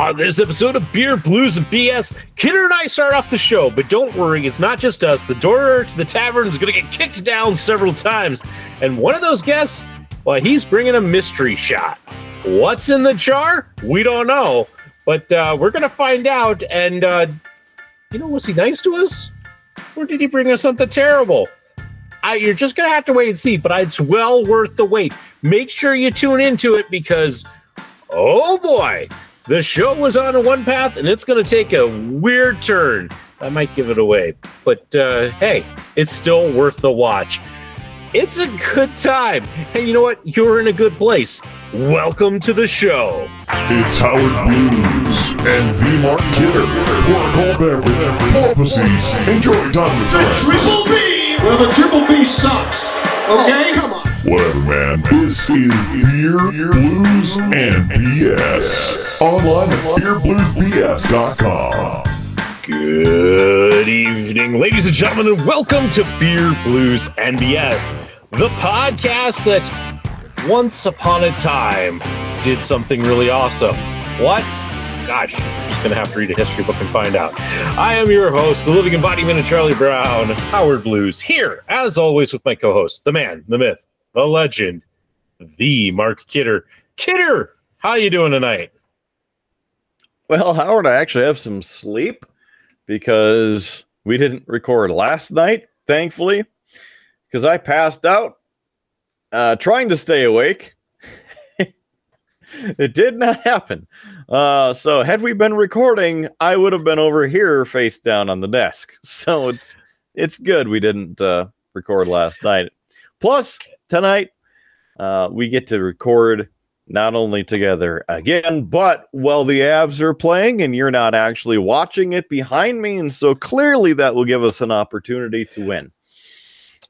On this episode of Beer, Blues, and BS, Kidder and I start off the show, but don't worry, it's not just us. The door to the tavern is going to get kicked down several times, and one of those guests, well, he's bringing a mystery shot. What's in the jar? We don't know, but we're going to find out, and, was he nice to us? Or did he bring us something terrible? You're just going to have to wait and see, but it's well worth the wait. Make sure you tune into it because, oh boy, the show was on one path and it's going to take a weird turn. I might give it away, but hey, it's still worth the watch. It's a good time. And you know what? You're in a good place. Welcome to the show. It's Howard Blues and the Mark Kidder. Pour a cold beverage, pull up a seat, enjoy time with friends. Triple B! Well, the Triple B sucks. Okay? Come on. Whatever, man. This is Beer, Blues, and BS. Online at beerbluesbs.com. Good evening, ladies and gentlemen, and welcome to Beer, Blues, and BS, the podcast that once upon a time did something really awesome. What? Gosh, I'm just going to have to read a history book and find out. I am your host, the living embodiment of Charlie Brown, Howard Blues, here, as always, with my co-host, the man, the myth, the legend, the Mark Kidder. Kidder, how you doing tonight? Well, Howard, I actually have some sleep because we didn't record last night, thankfully, because I passed out trying to stay awake. It did not happen. So had we been recording, I would have been over here face down on the desk. So it's good we didn't record last night. Plus, tonight, we get to record not only together again, but while the Avs are playing and you're not actually watching it behind me. And so clearly that will give us an opportunity to win.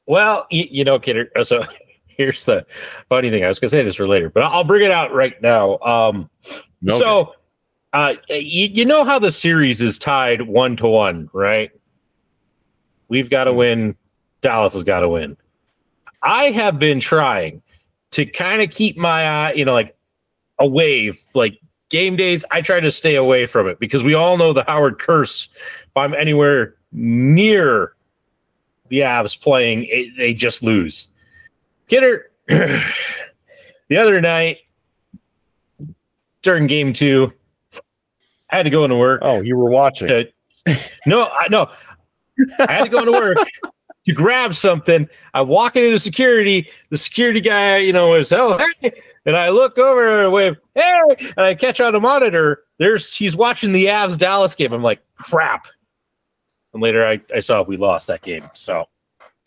Well, Kidder, so here's the funny thing. I was going to say this for later, but I'll bring it out right now. Okay. So, you know how the series is tied 1-1, right? We've got to win. Dallas has got to win. I have been trying to kind of keep my eye, away. Like game days, I try to stay away from it because we all know the Howard curse. If I'm anywhere near the Avs playing, they just lose. Kidder, the other night during game 2, I had to go into work. Oh, you were watching? No. I had to go into work to grab something. I walk into security. The security guy, was, oh, hey. And I look over and wave, hey. And I catch on the monitor. He's watching the Avs Dallas game. I'm like, crap. And later I saw we lost that game. So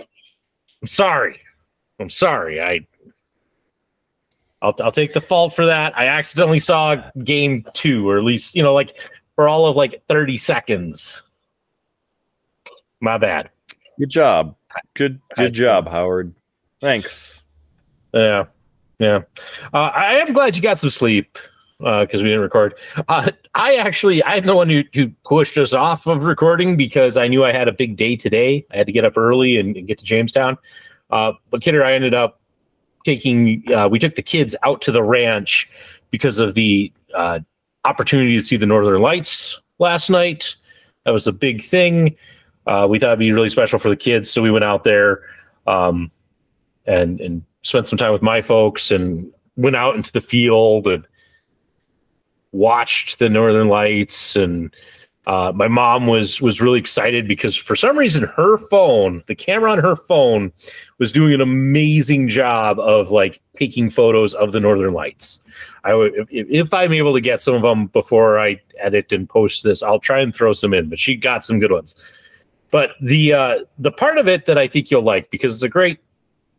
I'm sorry. I'll take the fault for that. I accidentally saw game 2, or at least, for all of 30 seconds. My bad. Good job. Good job, Howard. Thanks. Yeah. I am glad you got some sleep because we didn't record. I'm the one who pushed us off of recording because I knew I had a big day today. I had to get up early and get to Jamestown. But Kidder, I ended up we took the kids out to the ranch because of the opportunity to see the Northern Lights last night. That was a big thing. We thought it'd be really special for the kids, so we went out there and spent some time with my folks and went out into the field and watched the Northern Lights. And my mom was really excited because for some reason the camera on her phone was doing an amazing job of taking photos of the Northern Lights. If I'm able to get some of them before I edit and post this, I'll try and throw some in, but she got some good ones. But the part of it that I think you'll like, because it's a great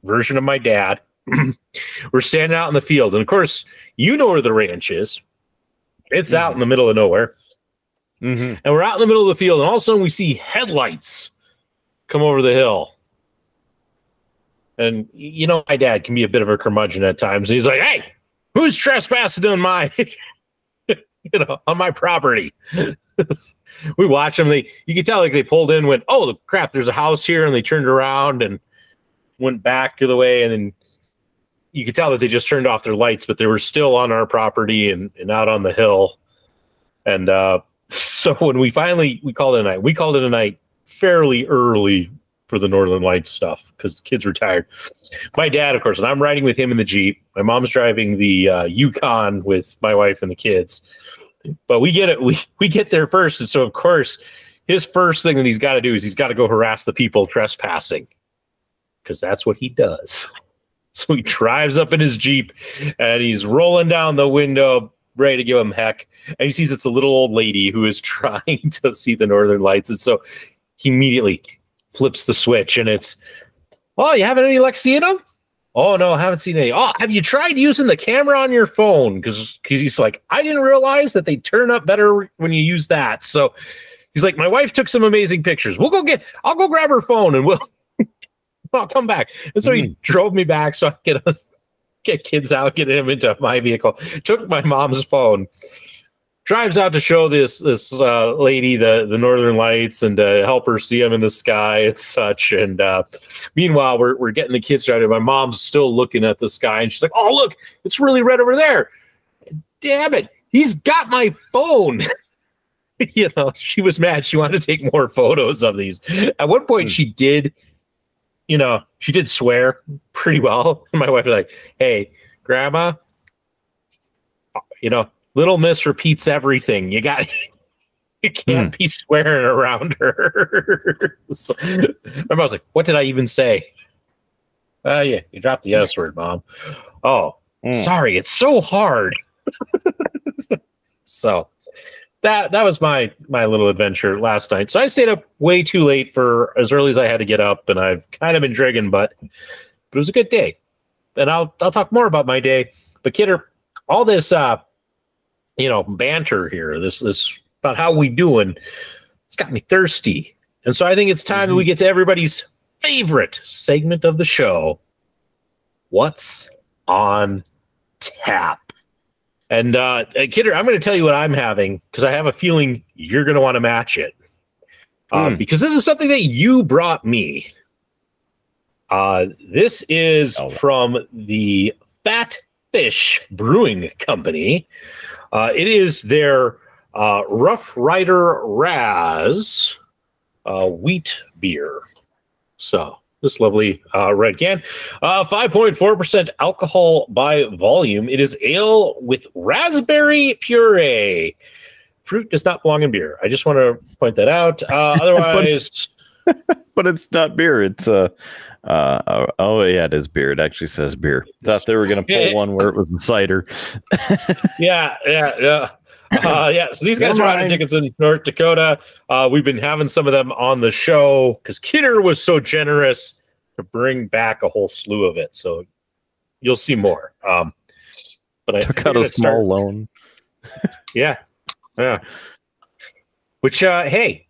version of my dad, we're standing out in the field. And of course, you know where the ranch is. It's out in the middle of nowhere. Mm-hmm. And we're out in the middle of the field, and all of a sudden we see headlights come over the hill. And my dad can be a bit of a curmudgeon at times. He's like, hey, who's trespassing on on my property? We watch them. You can tell they pulled in, went, oh, crap, there's a house here. And they turned around and went back to the way. And then you could tell that they just turned off their lights, but they were still on our property and out on the hill. And so when we called it a night. We called it a night fairly early for the Northern Lights stuff because the kids were tired. My dad, of course, and I'm riding with him in the Jeep. My mom's driving the Yukon with my wife and the kids. But we get it. We get there first, and so of course, his first thing that he's got to do is he's got to go harass the people trespassing, because that's what he does. So he drives up in his Jeep, and he's rolling down the window, ready to give him heck. And he sees it's a little old lady who is trying to see the Northern Lights, and so he immediately flips the switch, and it's, "Oh, you haven't any luck seeing them? Oh, no, I haven't seen any. Oh, have you tried using the camera on your phone?" Because he's like, "I didn't realize that they turn up better when you use that." So he's like, "My wife took some amazing pictures. I'll go grab her phone and I'll come back." And so he drove me back so I could get kids out, get him into my vehicle. Took my mom's phone, drives out to show this lady the Northern Lights and to help her see them in the sky and such. And meanwhile, we're getting the kids started. My mom's still looking at the sky, and she's like, "Oh, look, it's really red over there. Damn it, he's got my phone." She was mad. She wanted to take more photos of these. At one point, she did swear pretty well. And my wife was like, "Hey, Grandma, Little Miss repeats everything. You can't be swearing around her." So, my mom was like, "What did I even say?" Yeah, you dropped the S word, Mom. "Oh, sorry. It's so hard." So that was my little adventure last night. So I stayed up way too late for as early as I had to get up, and I've kind of been dragging butt, but it was a good day. And I'll talk more about my day. But Kidder, all this banter here, this about how we doing, it's got me thirsty. And so I think it's time that we get to everybody's favorite segment of the show. What's on tap? And Kidder, I'm going to tell you what I'm having, because I have a feeling you're going to want to match it. Because this is something that you brought me. This is from the Fat Fish Brewing Company. It is their Rough Rider Raz wheat beer. So this lovely red can, 5.4% alcohol by volume. It is ale with raspberry puree. Fruit does not belong in beer. I just want to point that out. Otherwise, but it's not beer. It's it is beer. It actually says beer. Thought they were going to pull one where it was cider. Yeah. So these guys are out in Dickinson, North Dakota. We've been having some of them on the show because Kidder was so generous to bring back a whole slew of it. So you'll see more. But I took out a small loan. Yeah. Which, hey,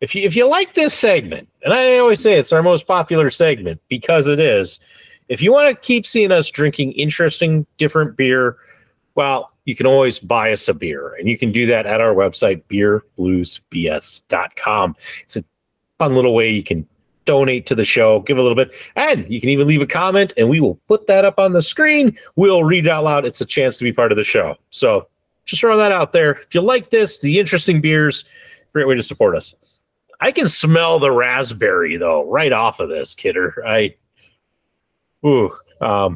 if you like this segment, and I always say it's our most popular segment because it is, if you want to keep seeing us drinking interesting, different beer, well, you can always buy us a beer, and you can do that at our website, beerbluesbs.com. It's a fun little way you can donate to the show, give a little bit, and you can even leave a comment, and we will put that up on the screen. We'll read it out loud. It's a chance to be part of the show. So just throw that out there. If you like this, the interesting beers, great way to support us. I can smell the raspberry, though, right off of this, Kidder. Yeah.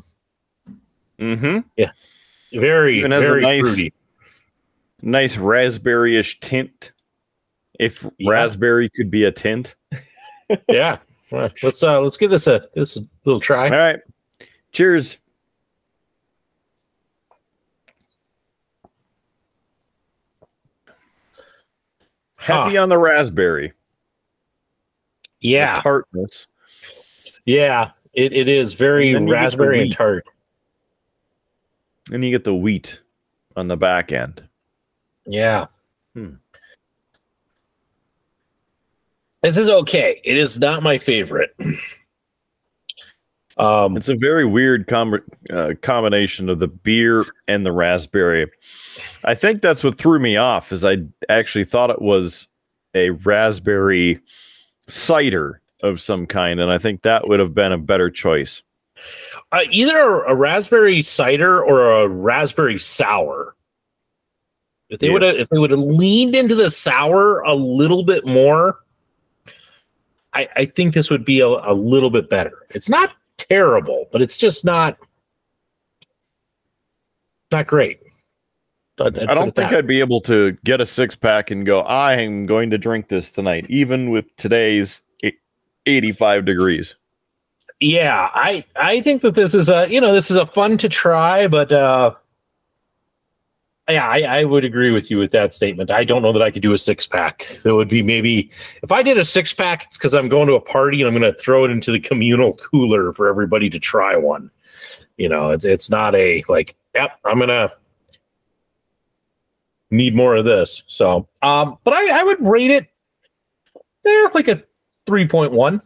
Very, very fruity. Nice raspberry-ish tint. If raspberry could be a tint. Yeah. All right. Let's give this a little try. All right. Cheers. Heavy on the raspberry. Yeah. The tartness. Yeah. It is very raspberry and tart. And you get the wheat on the back end. Yeah. This is okay. It is not my favorite. It's a very weird combination of the beer and the raspberry. I think that's what threw me off, is I actually thought it was a raspberry cider of some kind, and I think that would have been a better choice. Either a raspberry cider or a raspberry sour. If they would have leaned into the sour a little bit more, I think this would be a little bit better. It's not terrible, but it's just not great. I don't think I'd be able to get a 6-pack and go, I am going to drink this tonight, even with today's 85 degrees. Yeah, I think that this is a fun to try, but yeah, I would agree with you with that statement. I don't know that I could do a 6-pack. That would be maybe if I did a 6-pack, it's because I'm going to a party and I'm going to throw it into the communal cooler for everybody to try one. It's not a like, yep, I'm gonna need more of this. So, but I would rate it like a 3.1.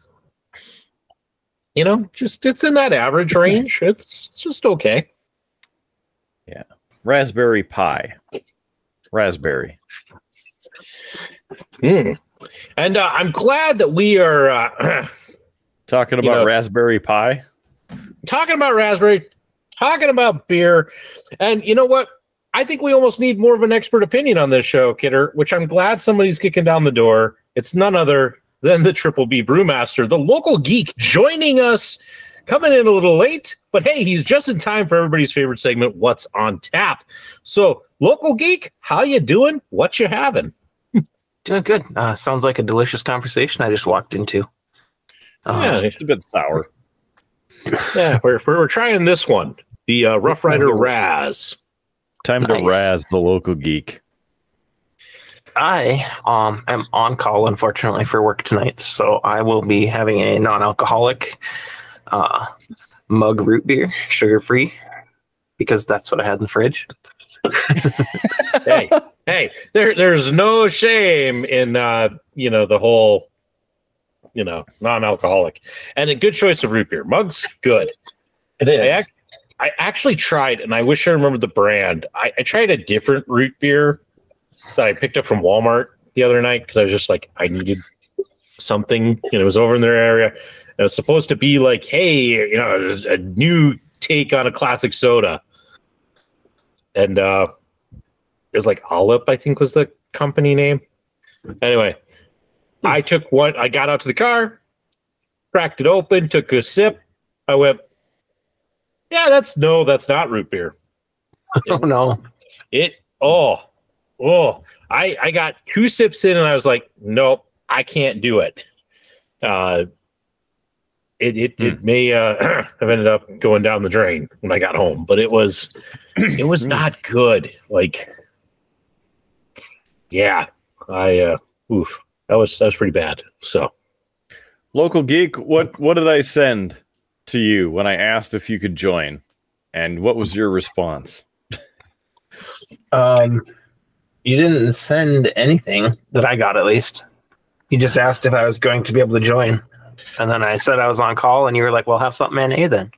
Just it's in that average range. It's just okay. Yeah. Raspberry pie. Raspberry. And I'm glad that we are talking about raspberry pie. Talking about raspberry, talking about beer. And you know what? I think we almost need more of an expert opinion on this show, Kidder, which I'm glad somebody's kicking down the door. It's none other than the Triple B Brewmaster, the local geek, joining us, coming in a little late, but hey, he's just in time for everybody's favorite segment, What's on Tap. So, local geek, how you doing? What you having? Doing good. Sounds like a delicious conversation I just walked into. Yeah, it's a bit sour. Yeah, we're trying this one, the Rough Rider Raz. Time to razz the local geek. I am on call, unfortunately, for work tonight, so I will be having a non-alcoholic mug root beer, sugar-free, because that's what I had in the fridge. hey, there's no shame in the whole non-alcoholic, and a good choice of root beer. Mug's good. It is. I actually tried, and I wish I remembered the brand. I tried a different root beer that I picked up from Walmart the other night because I was just like, I needed something. It was over in their area. It was supposed to be like, hey, a new take on a classic soda. And it was like Olip, I think was the company name. Anyway, I took one. I got out to the car, cracked it open, took a sip. I went, yeah, that's not root beer. Oh, no. I got 2 sips in and I was like, nope, I can't do it. It may have ended up going down the drain when I got home, but it was not good. Like, yeah, that was pretty bad. So, local geek, what did I send to you when I asked if you could join, and what was your response? You didn't send anything that I got, at least. You just asked if I was going to be able to join. And then I said I was on call, and you were like, well, have something NA then.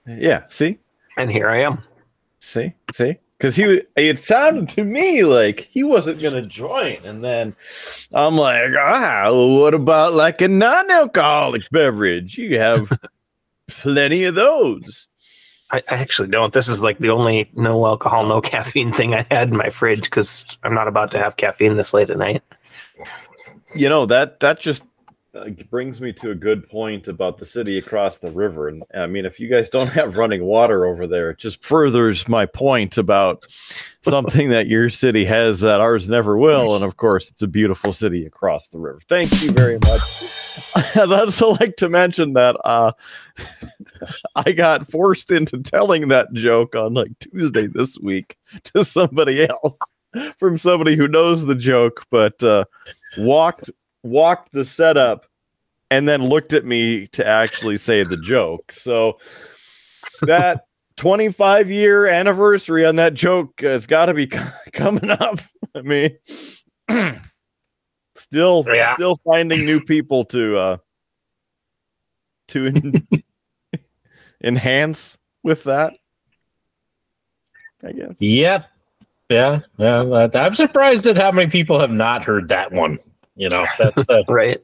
Yeah, see? And here I am. See? Because it sounded to me like he wasn't going to join. And then I'm like, what about like a non-alcoholic beverage? You have plenty of those. I actually don't. This is like the only no alcohol, no caffeine thing I had in my fridge because I'm not about to have caffeine this late at night. That just brings me to a good point about the city across the river. And I mean, if you guys don't have running water over there, it just furthers my point about something that your city has that ours never will. And of course, it's a beautiful city across the river. Thank you very much. I'd also like to mention that I got forced into telling that joke on like Tuesday this week to somebody else from somebody who knows the joke, but walked the setup and then looked at me to actually say the joke. So that 25-year anniversary on that joke has got to be coming up. I mean, still finding new people to enhance with that, I guess. Yep. Yeah. I'm surprised at how many people have not heard that one. That's right.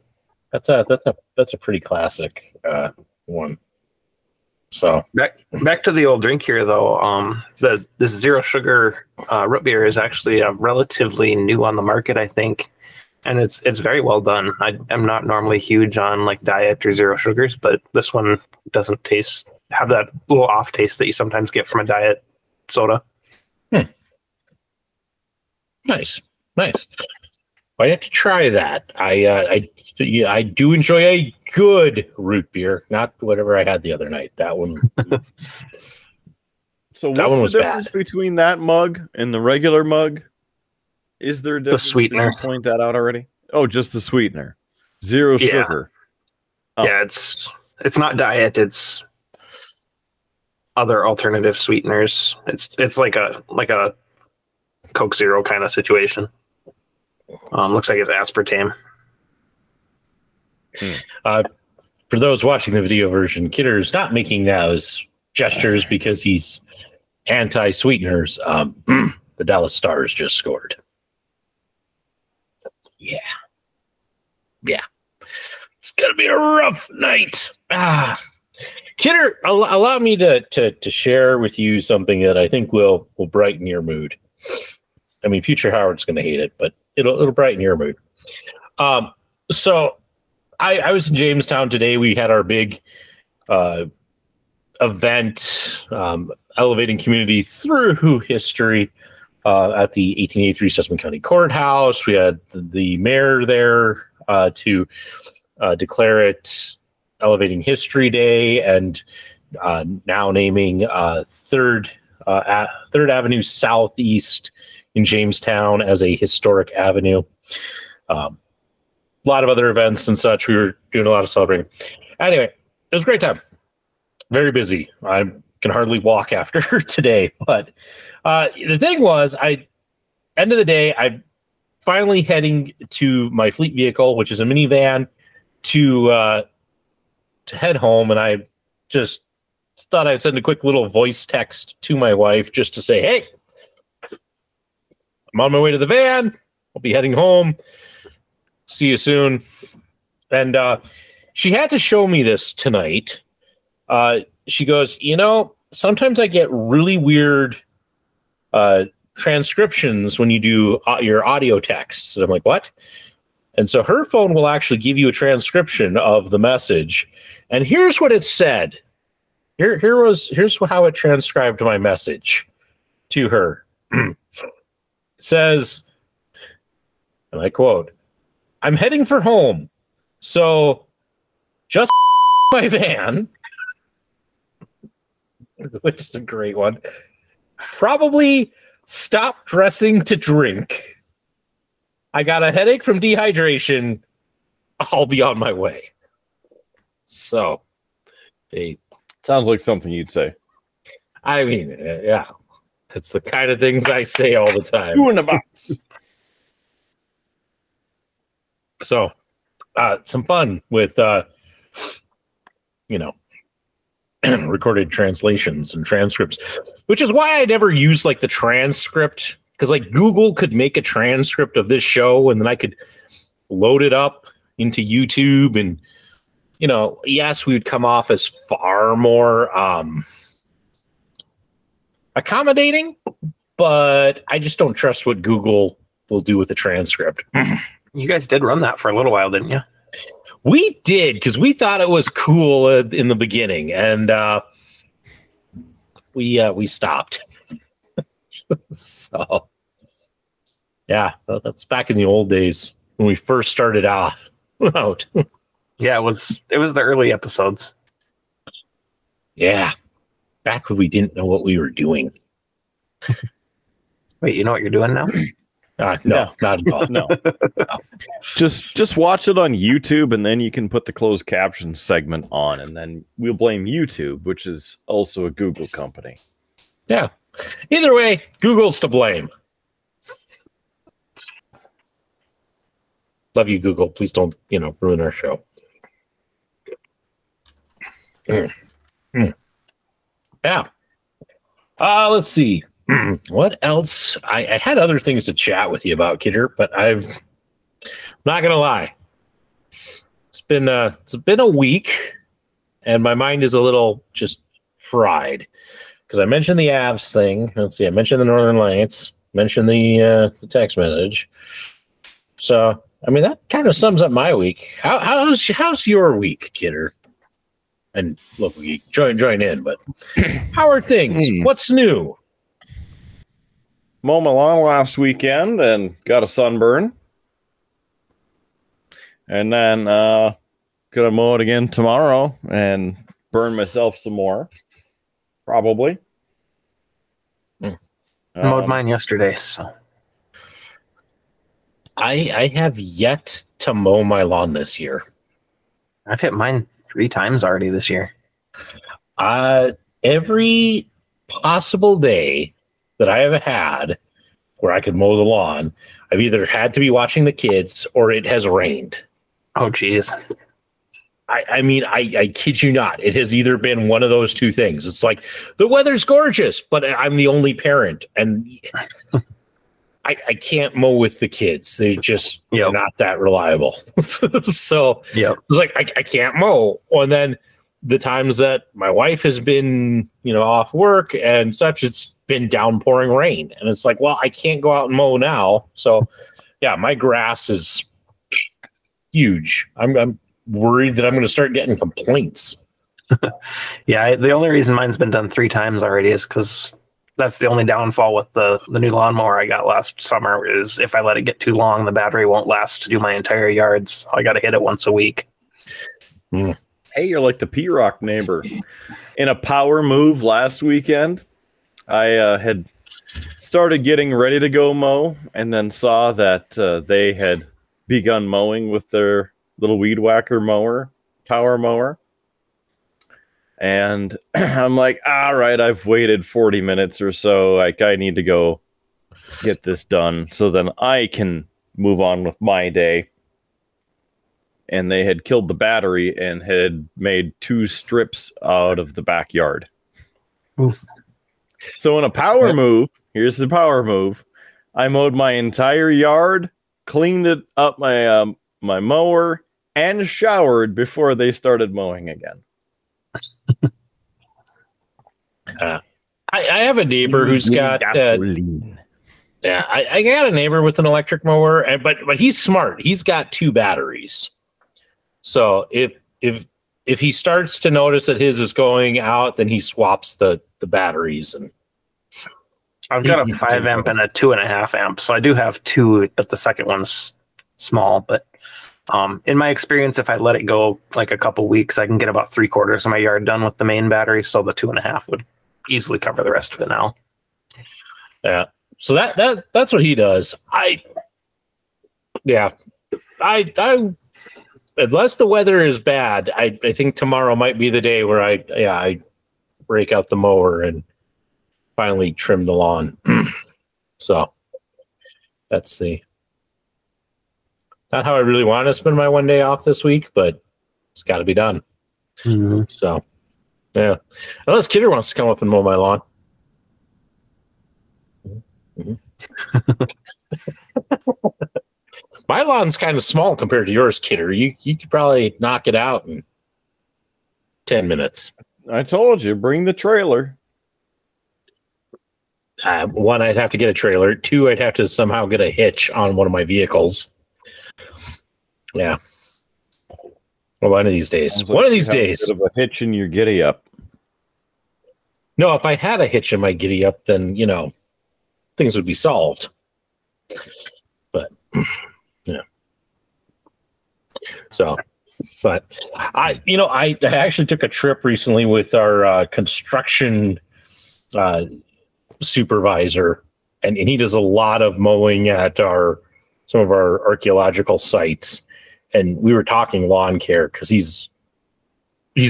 That's a pretty classic one. So back to the old drink here, though. This zero sugar root beer is actually relatively new on the market, I think, and it's very well done. I'm not normally huge on like diet or zero sugars, but this one doesn't have that little off taste that you sometimes get from a diet soda. Nice. I have to try that. I do enjoy a good root beer, not whatever I had the other night. That one. So That one what's was the difference bad. between that mug and the regular mug? Is there a difference? sweetener. Did you point that out already? Oh, just the sweetener. Zero Yeah. sugar. Oh. Yeah, it's not diet. It's other alternative sweeteners. It's like a Coke Zero kind of situation. Looks like it's aspartame. For those watching the video version, Kidder's not making those gestures because he's anti-sweeteners. The Dallas Stars just scored. Yeah. It's gonna be a rough night. Kidder, allow me to share with you something that I think will brighten your mood. I mean, future Howard's gonna hate it, but it'll brighten your mood. So I was in Jamestown today. We had our big event, elevating community through history at the 1883 Susquehanna County Courthouse. We had the mayor there to declare it Elevating History Day, and now naming Third Avenue Southeast in Jamestown as a historic avenue. A lot of other events and such. We were doing a lot of celebrating. Anyway, it was a great time. Very busy. I can hardly walk after today. But the thing was, end of the day, I'm finally heading to my fleet vehicle, which is a minivan, to head home. And I just thought I'd send a quick little voice text to my wife just to say, hey, I'm on my way to the van. I'll be heading home. See you soon. And she had to show me this tonight. She goes, sometimes I get really weird transcriptions when you do your audio texts. And I'm like, what? And so her phone will actually give you a transcription of the message. And here's what it said. Here's how it transcribed my message to her. It says, and I quote, I'm heading for home, so just my van, which is a great one. Probably stop dressing to drink. I got a headache from dehydration. I'll be on my way. So, hey, Sounds like something you'd say. I mean, yeah, it's the kind of things I say all the time. Two in the box. So, some fun with, recorded translations and transcripts, which is why I never use like the transcript, because like Google could make a transcript of this show and then I could load it up into YouTube, and yes, we would come off as far more accommodating, but I just don't trust what Google will do with the transcript. You guys did run that for a little while, didn't you? We did, because we thought it was cool in the beginning, and we stopped. So, yeah, that's back in the old days when we first started out. Yeah, it was the early episodes. Yeah, back when we didn't know what we were doing. Wait, you know what you're doing now? No, not at all. No. Just watch it on YouTube, and then you can put the closed caption segment on, and then we'll blame YouTube, which is also a Google company. Yeah. Either way, Google's to blame. Love you, Google. Please don't, ruin our show. Yeah. Let's see. What else? I had other things to chat with you about, Kidder, but I'm not gonna lie. It's been a week, and my mind is a little just fried because I mentioned the Avs thing. Let's see, I mentioned the Northern Lights, mentioned the text message. So, I mean, that kind of sums up my week. How's your week, Kidder? And look, we join in, but how are things? What's new? Mowed my lawn last weekend and got a sunburn. And then gonna mow it again tomorrow and burn myself some more. Probably. I mowed mine yesterday, so I have yet to mow my lawn this year. I've hit mine 3 times already this year. Every possible day that I have had where I could mow the lawn, I've either had to be watching the kids or it has rained. Oh, geez. I mean, I kid you not. It has either been one of those two things. It's like the weather's gorgeous, but I'm the only parent, and I can't mow with the kids. They're not that reliable. So it's like I can't mow. And then the times that my wife has been, off work and such, it's been downpouring rain. And it's like, well, I can't go out and mow now. So yeah, my grass is huge. I'm worried that I'm going to start getting complaints. Yeah, the only reason mine's been done 3 times already is because that's the only downfall with the new lawnmower I got last summer is if I let it get too long, the battery won't last to do my entire yard. So I got to hit it once a week. Hey, you're like the P-Rock neighbor. In a power move last weekend, I had started getting ready to go mow and then saw that they had begun mowing with their little weed whacker mower, power mower. And I'm like, all right, I've waited 40 minutes or so. Like, I need to go get this done so then I can move on with my day. And they had killed the battery and had made 2 strips out of the backyard. Oof. So in a power move, here's the power move. I mowed my entire yard, cleaned it up my my mower, and showered before they started mowing again. I have a neighbor who's got I got a neighbor with an electric mower, but he's smart. He's got 2 batteries. So if he starts to notice that his is going out, then he swaps the batteries. And I've got a 5 amp and a 2.5 amp, so I do have 2, but the second one's small. But in my experience, if I let it go like a couple weeks, I can get about 3/4 of my yard done with the main battery. So the 2.5 would easily cover the rest of it now. Yeah. So that's what he does. I unless the weather is bad, I think tomorrow might be the day where I break out the mower and finally trim the lawn. So that's not how I really want to spend my one day off this week, but it's got to be done. Mm-hmm. So yeah, unless Kidder wants to come up and mow my lawn. Mm-hmm. My lawn's kind of small compared to yours, Kidder. You could probably knock it out in 10 minutes. I told you, bring the trailer. 1, I'd have to get a trailer. 2, I'd have to somehow get a hitch on one of my vehicles. Yeah. Well, one of these days. One of these days. A bit of a hitch in your giddy up. No, if I had a hitch in my giddy up, then, things would be solved. But, yeah. So, but I actually took a trip recently with our construction supervisor, and he does a lot of mowing at some of our archaeological sites. And we were talking lawn care because he's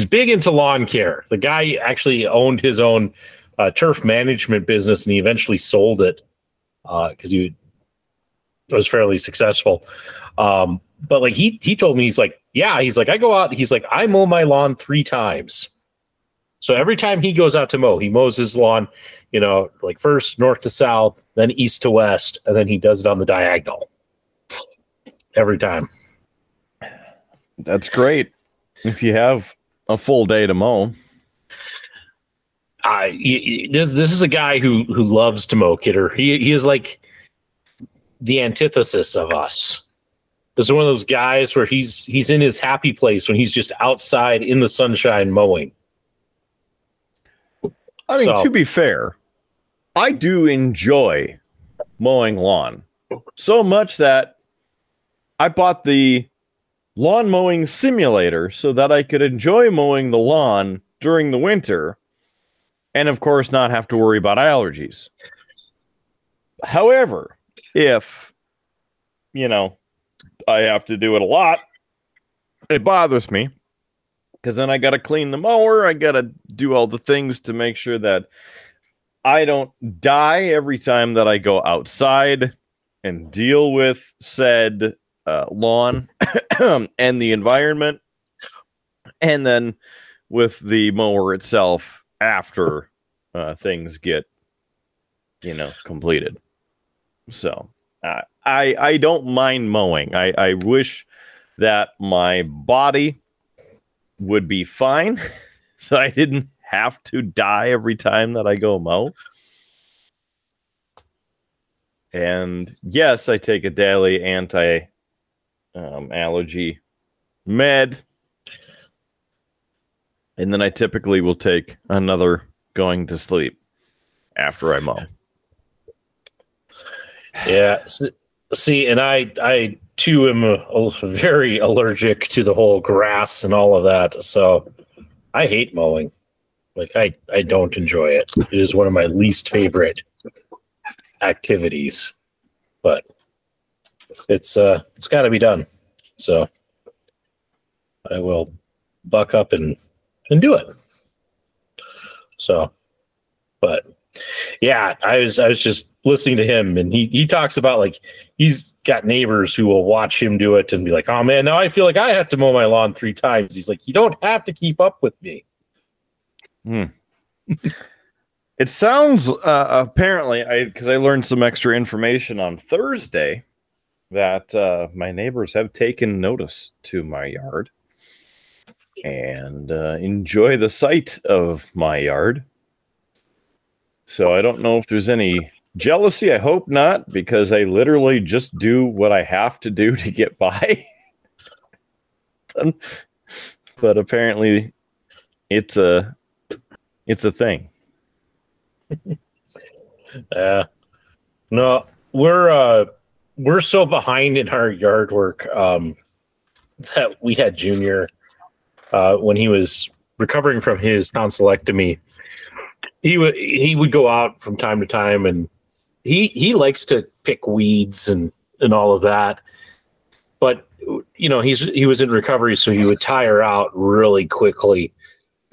big into lawn care. The guy actually owned his own turf management business, and he eventually sold it because he was fairly successful. But like he told me, he's like, I go out, he's like, I mow my lawn 3 times. So every time he goes out to mow, he mows his lawn, like first north to south, then east to west, and then he does it on the diagonal. Every time. That's great. If you have a full day to mow. This is a guy who loves to mow, Kidder. He is like the antithesis of us. This is one of those guys where he's in his happy place when he's just outside in the sunshine mowing. I mean, to be fair, I do enjoy mowing lawn so much that I bought the lawn mowing simulator so that I could enjoy mowing the lawn during the winter and, of course, not have to worry about allergies. However, if, I have to do it a lot, it bothers me because then I got to clean the mower. I got to do all the things to make sure that I don't die every time that I go outside and deal with said lawn and the environment, and then with the mower itself after things get completed. So I don't mind mowing. I wish that my body would be fine so I didn't have to die every time that I go mow. And yes, I take a daily allergy med, and then I typically will take another going to sleep after I mow. Yeah, see, and I too am very allergic to the whole grass and all of that, so I hate mowing. Like I don't enjoy it. It is one of my least favorite activities, but it's got to be done. So I will buck up and do it. So, but yeah, I was just listening to him, and he talks about like he's got neighbors who will watch him do it and be like, "Oh man, now I feel like I have to mow my lawn 3 times." He's like, "You don't have to keep up with me." It sounds apparently, because I learned some extra information on Thursday that my neighbors have taken notice to my yard and enjoy the sight of my yard. So I don't know if there's any jealousy. I hope not, because I literally just do what I have to do to get by. But apparently it's a thing. No, we're so behind in our yard work that we had Junior when he was recovering from his tonsillectomy. He would go out from time to time, and he likes to pick weeds and all of that. But he was in recovery, so he would tire out really quickly.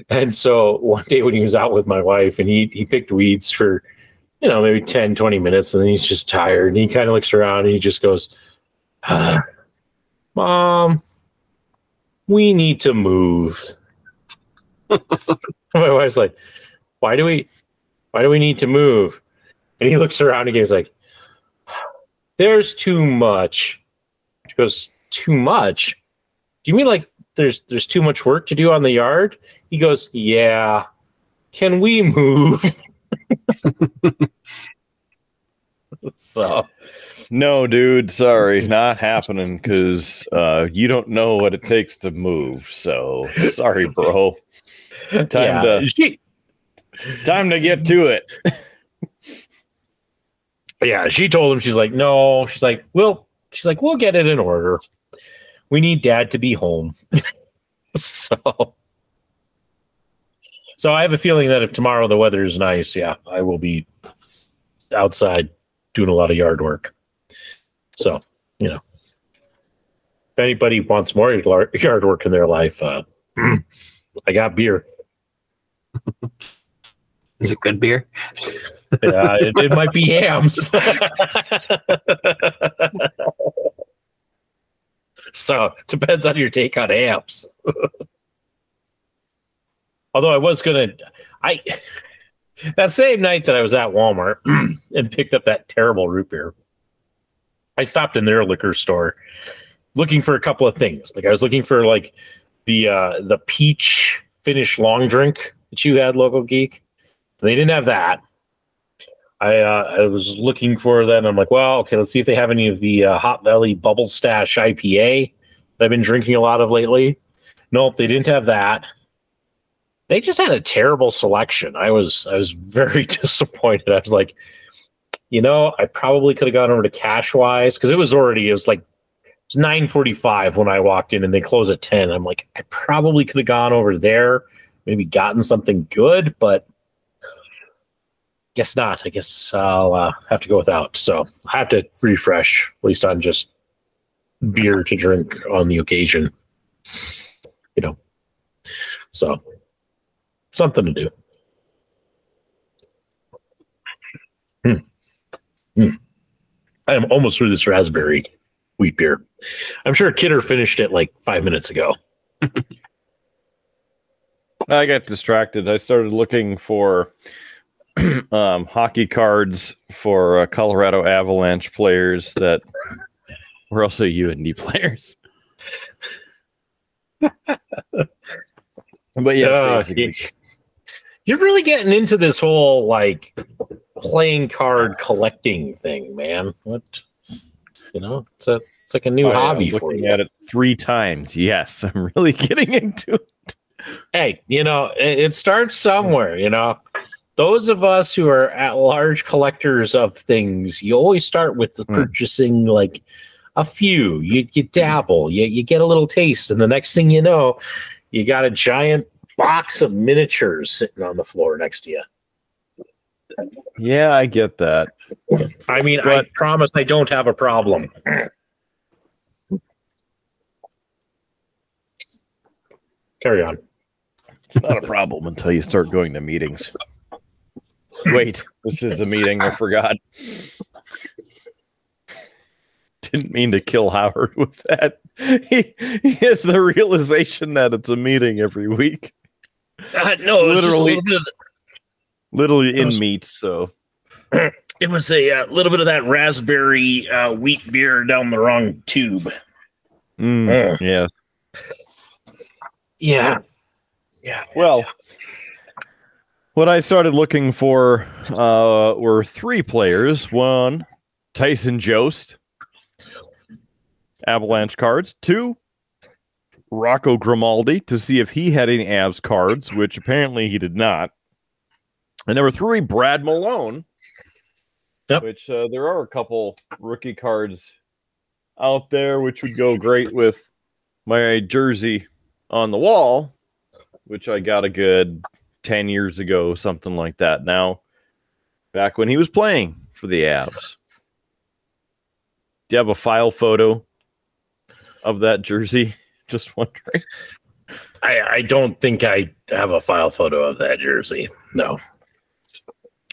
And so one day when he was out with my wife, and he picked weeds for maybe 10, 20 minutes, and then he's just tired, and he kind of looks around and he just goes, "Mom, we need to move." My wife's like, why do we need to move? And he looks around again. He's like, "There's too much." She goes, "Too much? Do you mean like there's too much work to do on the yard?" He goes, "Yeah. Can we move?" So, no, dude, sorry, not happening, because you don't know what it takes to move. So sorry, bro. Time to get to it. Yeah, she told him, she's like, "No," she's like, we'll get it in order. We need Dad to be home." So I have a feeling that if tomorrow the weather is nice, yeah, I will be outside doing a lot of yard work. So, if anybody wants more yard work in their life, I got beer. Is it good beer? Yeah, it might be hams. So depends on your take on hams. Although I was that same night that I was at Walmart and picked up that terrible root beer, I stopped in their liquor store looking for a couple of things. Like I was looking for the peach finish long drink that you had, Local Geek. They didn't have that. I was looking for that, and I'm like, well, okay, let's see if they have any of the Hot Valley Bubble Stash IPA that I've been drinking a lot of lately. Nope, they didn't have that. They just had a terrible selection. I was very disappointed. I was like, I probably could have gone over to Cashwise because it was 9:45 when I walked in, and they close at 10. I'm like, I probably could have gone over there, maybe gotten something good, but guess not. I guess I'll have to go without. So I have to refresh, at least on just beer to drink on the occasion. So something to do. I am almost through this raspberry wheat beer. I'm sure Kidder finished it like 5 minutes ago. I got distracted. I started looking for hockey cards for Colorado Avalanche players that were also UND players. But yeah, basically. You're really getting into this whole like playing card collecting thing, man. What? It's like a new hobby for you. Looking at it 3 times. Yes, I'm really getting into it. Hey, it starts somewhere, Those of us who are at large collectors of things, you always start with the purchasing like a few. You dabble, you get a little taste, and the next thing you know, you got a giant box of miniatures sitting on the floor next to you. Yeah, I get that. I mean, I promise I don't have a problem. Carry on. It's not a problem until you start going to meetings. Wait, this is a meeting. I forgot. Didn't mean to kill Howard with that. He has the realization that it's a meeting every week. No, it was literally, just literally in meat. So it was a little bit of that raspberry wheat beer down the wrong tube. Yes. Yeah. Well, what I started looking for were 3 players. 1, Tyson Jost, Avalanche cards. 2, Rocco Grimaldi, to see if he had any Avs cards, which apparently he did not. And there were 3, Brad Malone, which there are a couple rookie cards out there, which would go great with my jersey on the wall, which I got a good 10 years ago, something like that. Now, back when he was playing for the Avs. Do you have a file photo of that jersey? Just wondering. I don't think I have a file photo of that jersey. No.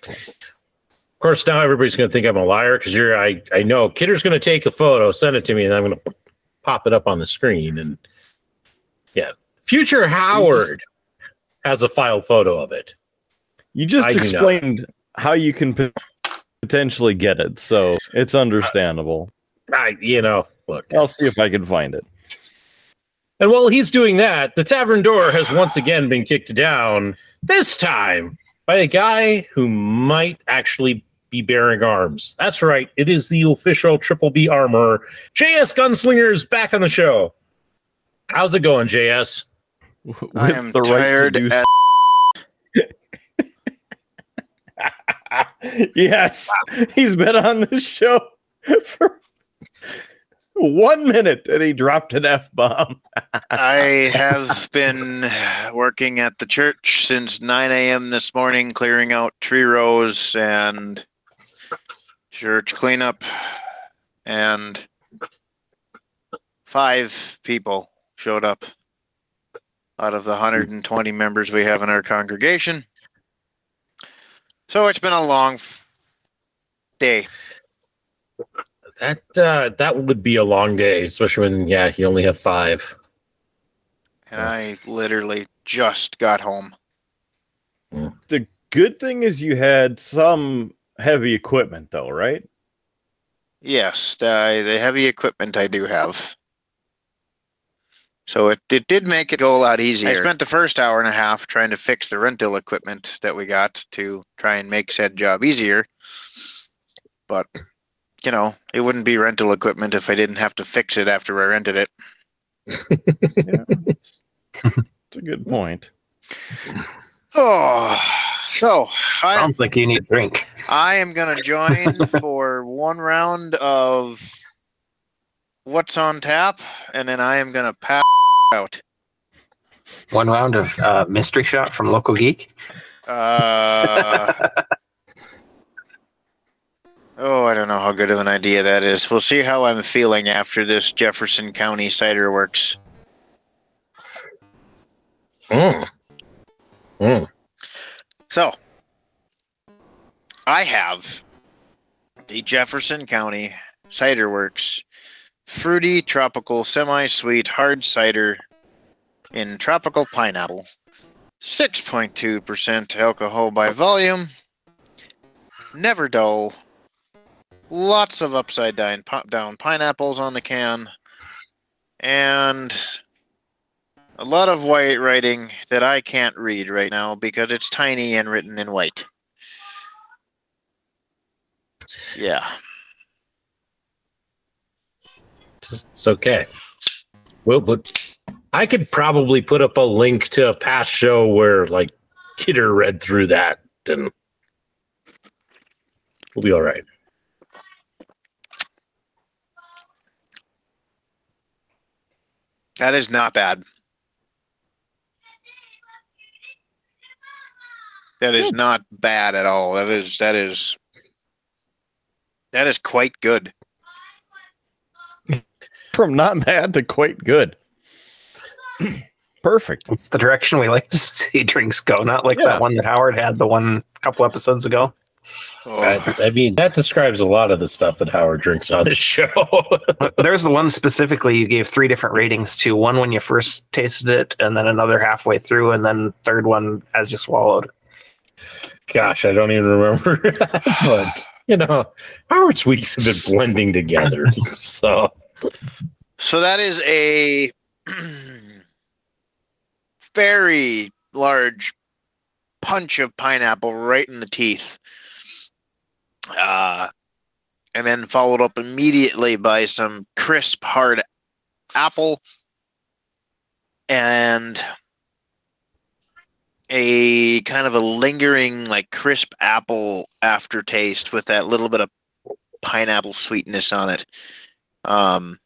Of course, now everybody's going to think I'm a liar because I know Kidder's going to take a photo, send it to me, and I'm going to pop it up on the screen. And yeah, future Howard has a file photo of it. You just explained how you can potentially get it, so it's understandable. Look, I'll see if I can find it. And while he's doing that, the tavern door has once again been kicked down, this time by a guy who might actually be bearing arms. That's right. It is the official Triple B armor. JS Gunslingers back on the show. How's it going, JS? I am tired. Yes, he's been on this show for 1 minute and he dropped an F-bomb. I have been working at the church since 9 a.m. this morning, clearing out tree rows and church cleanup, and 5 people showed up out of the 120 members we have in our congregation. So it's been a long day. That would be a long day, especially when you only have 5. And I literally just got home. The good thing is you had some heavy equipment, though, right? Yes, the heavy equipment I do have. So it did make it go a lot easier. I spent the first hour and a half trying to fix the rental equipment that we got to try and make said job easier. But, you know, it wouldn't be rental equipment if I didn't have to fix it after I rented it. Yeah, it's a good point. Oh, so Sounds like you need a drink. I am going to join for one round of What's on Tap, and then I am going to pass out. One round of mystery shot from Local Geek. Oh, I don't know how good of an idea that is. We'll see how I'm feeling after this Jefferson County Cider Works. So, I have the Jefferson County Cider Works fruity, tropical, semi-sweet, hard cider in tropical pineapple. 6.2% alcohol by volume. Never dull. Lots of upside down pineapples on the can. And a lot of white writing that I can't read right now because it's tiny and written in white. Yeah. It's okay. Well, but I could probably put up a link to a past show where like Kidder read through that, and we'll be all right. That is not bad. That is not bad at all. That is quite good. From not bad to quite good. Perfect. It's the direction we like to see drinks go, not like that one that Howard had the one couple episodes ago. Oh. I mean, that describes a lot of the stuff that Howard drinks on this show. There's the one specifically you gave 3 different ratings to. One when you first tasted it, and then another halfway through, and then third one as you swallowed. Gosh, I don't even remember. But, you know, Howard's weeks have been blending together. So that is a very large punch of pineapple right in the teeth. And then followed up immediately by some crisp, hard apple and a kind of a lingering, like crisp apple aftertaste with that little bit of pineapple sweetness on it. I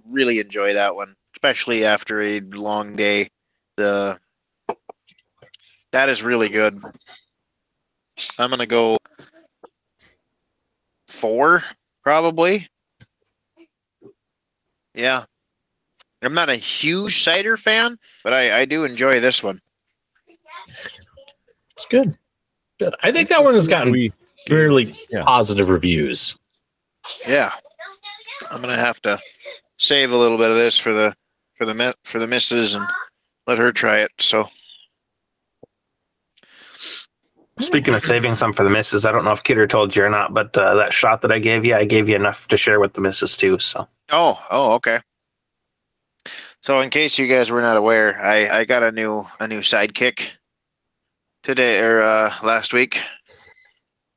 really enjoy that one, especially after a long day. That is really good. I'm gonna go 4, probably. Yeah. I'm not a huge cider fan, but I do enjoy this one. it's good. Good. I think that one has gotten fairly positive reviews. Yeah. I'm gonna have to save a little bit of this for the missus and let her try it. So. Speaking of saving some for the missus, I don't know if Kidder told you or not, but that shot that I gave you enough to share with the missus too. So. Oh, okay. So in case you guys were not aware, I got a new sidekick today or last week.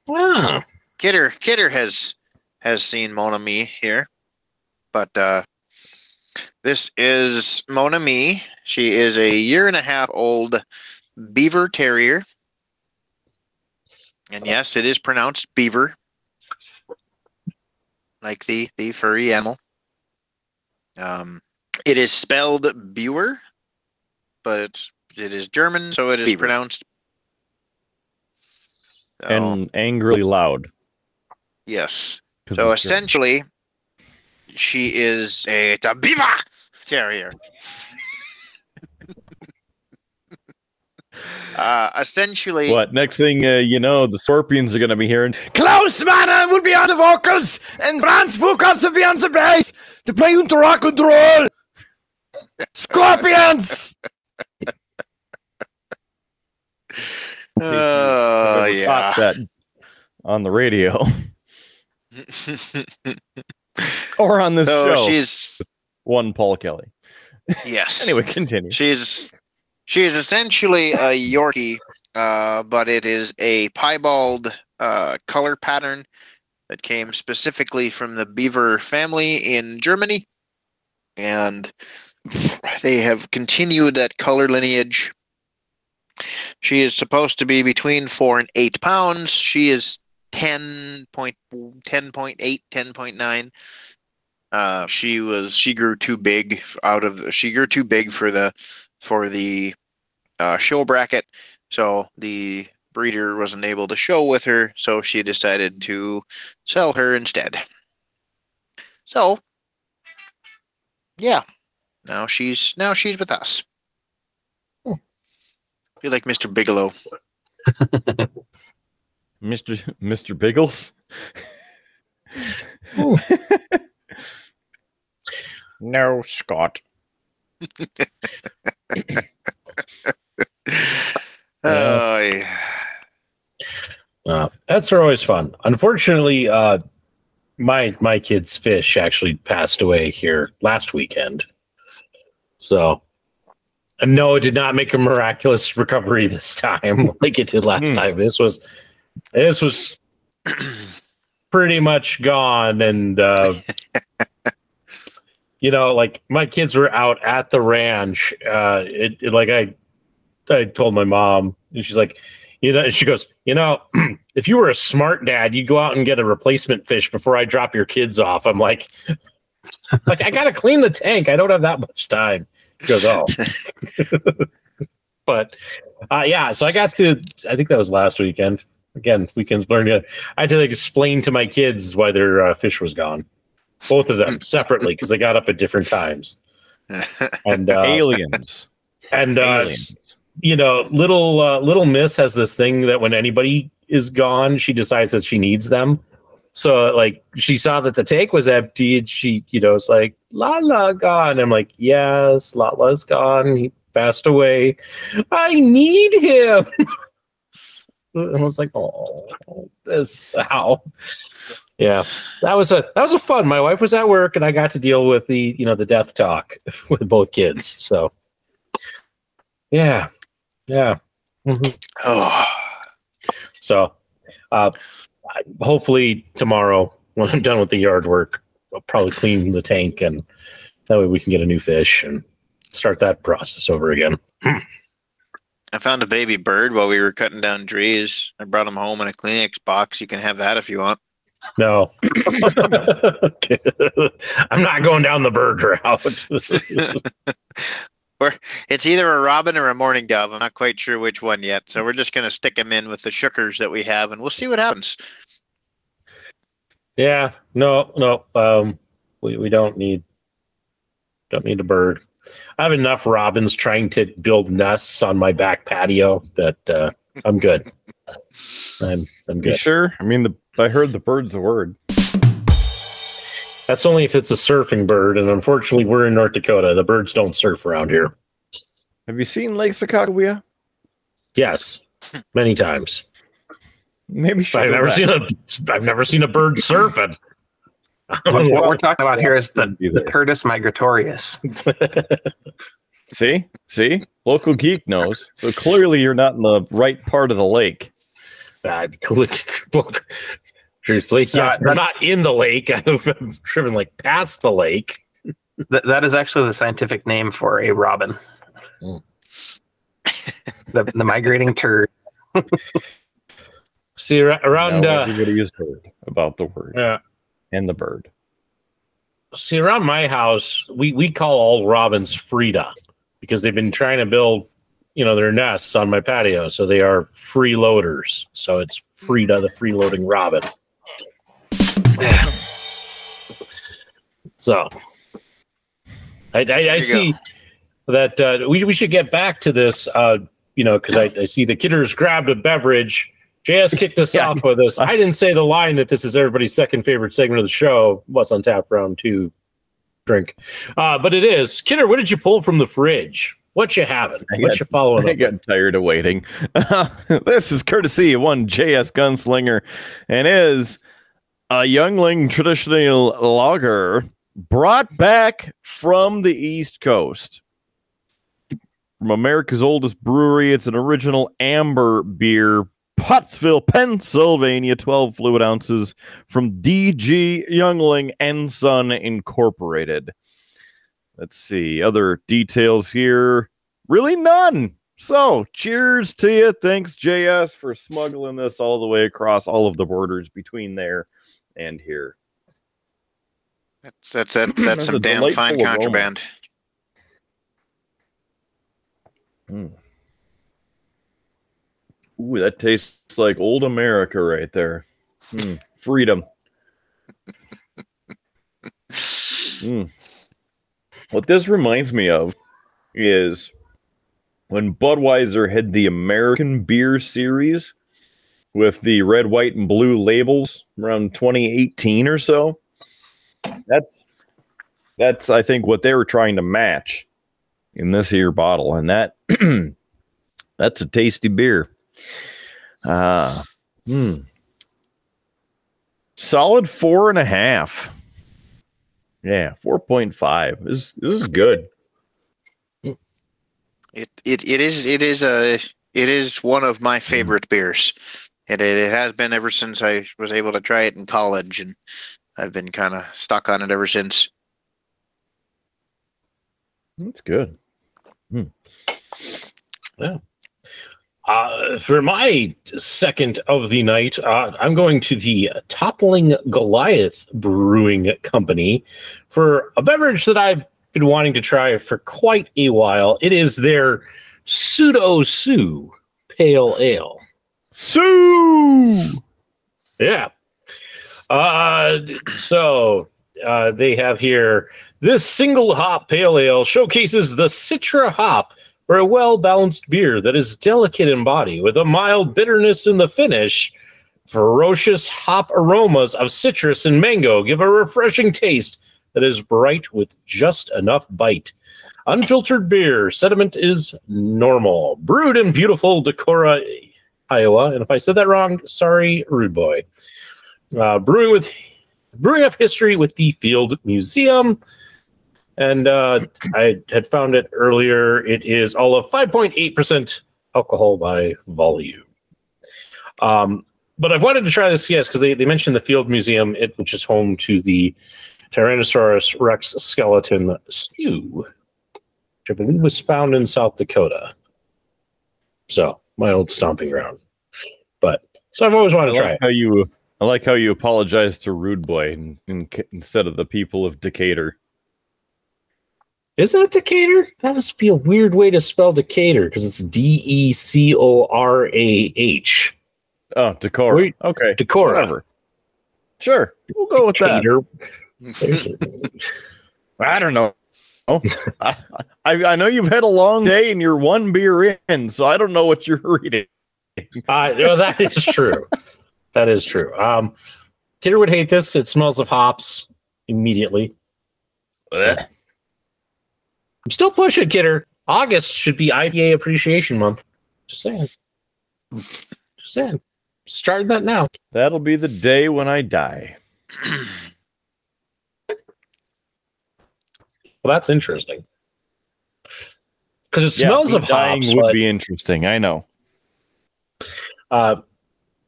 Wow. Kidder has seen Mon Ami here, but this is Mon Ami. She is a 1.5-year-old Beaver Terrier. And yes, it is pronounced beaver, like the furry animal. It is spelled Buer, but it is German, so it is beaver. Pronounced. And angrily loud. Yes. So essentially, she is a Beaver Terrier. Essentially, what next thing you know, the Scorpions are going to be hearing Klaus Mann would be on the vocals and Franz Fukatz would be on the bass to play into rock and roll. Scorpions. Yeah, that on the radio. Or on this So show. she's One Paul Kelly. yes. Anyway, continue. She's essentially a Yorkie, but it is a piebald color pattern that came specifically from the beaver family in Germany, and they have continued that color lineage. She is supposed to be between 4 and 8 pounds. She is 10.8, 10.9. She grew too big for the show bracket, so the breeder wasn't able to show with her, so she decided to sell her instead. So yeah, now she's with us. Feel like Mr. Bigelow. Mr. Biggles. No, Scott. Oh, yeah. Pets are always fun. Unfortunately, my kid's fish actually passed away here last weekend. So, no, it did not make a miraculous recovery this time like it did last time. This was pretty much gone, and you know, like my kids were out at the ranch. Like I told my mom, and she's like, you know, and she goes, you know, if you were a smart dad, you'd go out and get a replacement fish before I drop your kids off. I'm like I gotta clean the tank. I don't have that much time. She goes, oh, but yeah. So I think that was last weekend. Again, weekends blurring together. I had to explain to my kids why their fish was gone. Both of them separately because they got up at different times. And Aliens. And Aliens. you know, little Miss has this thing that when anybody is gone, she decides that she needs them. So like she saw that the tank was empty, and she, you know, it's like Lala gone. I'm like, yes, Lala's gone. He passed away. I need him. I was like, oh, this how. Yeah, that was a fun. My wife was at work, and I got to deal with the death talk with both kids. So, yeah. Mm-hmm. Oh, So, hopefully tomorrow when I'm done with the yard work, I'll probably clean the tank, and that way we can get a new fish and start that process over again. I found a baby bird while we were cutting down trees. I brought him home in a Kleenex box. You can have that if you want. No, I'm not going down the bird route. Or it's either a robin or a mourning dove. I'm not quite sure which one yet. So we're just going to stick them in with the shookers that we have, and we'll see what happens. Yeah, no. We don't need a bird. I have enough robins trying to build nests on my back patio that I'm good. I'm good. You sure? I mean, I heard the bird's the word. That's only if it's a surfing bird, and unfortunately, we're in North Dakota. The birds don't surf around here. Have you seen Lake Sakakawea? Yes, many times. Maybe I've never seen a bird surfing. What we're talking about here is the Curtus migratorius. See, local geek knows. So clearly, you're not in the right part of the lake. Seriously, yes, they're not in the lake. I've driven like past the lake. That is actually the scientific name for a robin. The migrating turd. See, around everybody has heard about the word and the bird. See, around my house, we call all robins Frida because they've been trying to build, their nests on my patio. So they are freeloaders. So it's Frida, the freeloading robin. So I see that we should get back to this, because I see the Kidders grabbed a beverage. JS kicked us off with this. I didn't say the line that this is everybody's second favorite segment of the show. What's on tap, round 2 drink. But it is. Kidder, what did you pull from the fridge? What you having? What you following? I got tired of waiting. This is courtesy of one JS Gunslinger and is a Youngling traditional lager brought back from the East Coast. From America's oldest brewery, it's an original amber beer, Pottsville, Pennsylvania, 12 fluid ounces from DG Youngling and Son Incorporated. Let's see, other details here. Really none. So, cheers to you. Thanks, JS, for smuggling this all the way across all of the borders between there and here. That's some damn fine contraband. Ooh, that tastes like old America right there. Freedom. What this reminds me of is when Budweiser had the American Beer Series with the red, white, and blue labels around 2018 or so. That's I think what they were trying to match in this here bottle, and that that's a tasty beer. Solid 4.5. Yeah, 4.5. This is good. It is one of my favorite beers. It has been ever since I was able to try it in college, and I've been kind of stuck on it ever since. That's good. Yeah. For my second of the night, I'm going to the Toppling Goliath Brewing Company for a beverage that I've been wanting to try for quite a while. It is their Pseudo Sue Pale Ale. Sue! Yeah. So they have here, this single hop pale ale showcases the Citra hop for a well-balanced beer that is delicate in body with a mild bitterness in the finish. Ferocious hop aromas of citrus and mango give a refreshing taste that is bright with just enough bite. Unfiltered beer, sediment is normal. Brewed in beautiful Decorah, Iowa. And if I said that wrong, sorry, rude boy. Brewing up history with the Field Museum. And I had found it earlier. It is all of 5.8% alcohol by volume. But I've wanted to try this, yes, because they mentioned the Field Museum, which is home to the Tyrannosaurus Rex skeleton stew, which I believe was found in South Dakota. So, my old stomping ground. So I've always wanted to try it. I like how you apologize to Rude Boy instead of the people of Decatur. Isn't it Decatur? That must be a weird way to spell Decatur because it's Decorah. Oh, Decorah. Okay. Decorah. Whatever. Sure. We'll go with Decatur. that. I don't know. I know you've had a long day and you're one beer in, so I don't know what you're reading. No, that is true. That is true. Kidder would hate this. It smells of hops immediately. I'm still pushing, Kidder. August should be IPA Appreciation Month. Just saying. Starting that now. That'll be the day when I die. Well, that's interesting. Because it smells of hops. Would be interesting. I know.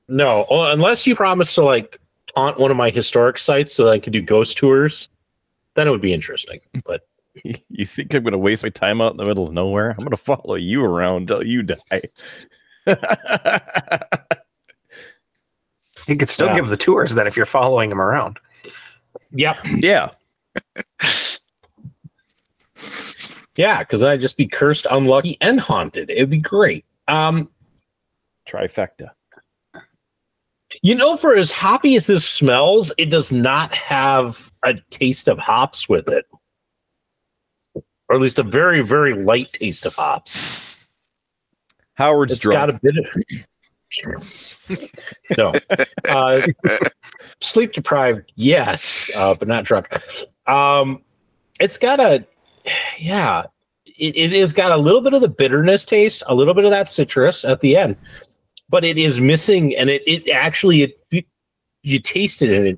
No, unless you promise to haunt one of my historic sites so that I could do ghost tours, then it would be interesting. But you think I'm going to waste my time out in the middle of nowhere? I'm going to follow you around until you die. You could still give the tours then if you're following him around. Yep. Yeah. Yeah, because I'd just be cursed, unlucky, and haunted. It'd be great. Trifecta. For as hoppy as this smells, it does not have a taste of hops with it. Or at least a very, very light taste of hops. Howard's drunk. Got a bit of... No. Sleep deprived, yes, but not drunk. It's got a... Yeah. It has got a little bit of the bitterness taste, a little bit of that citrus at the end. But it is missing, and it actually, you taste it, and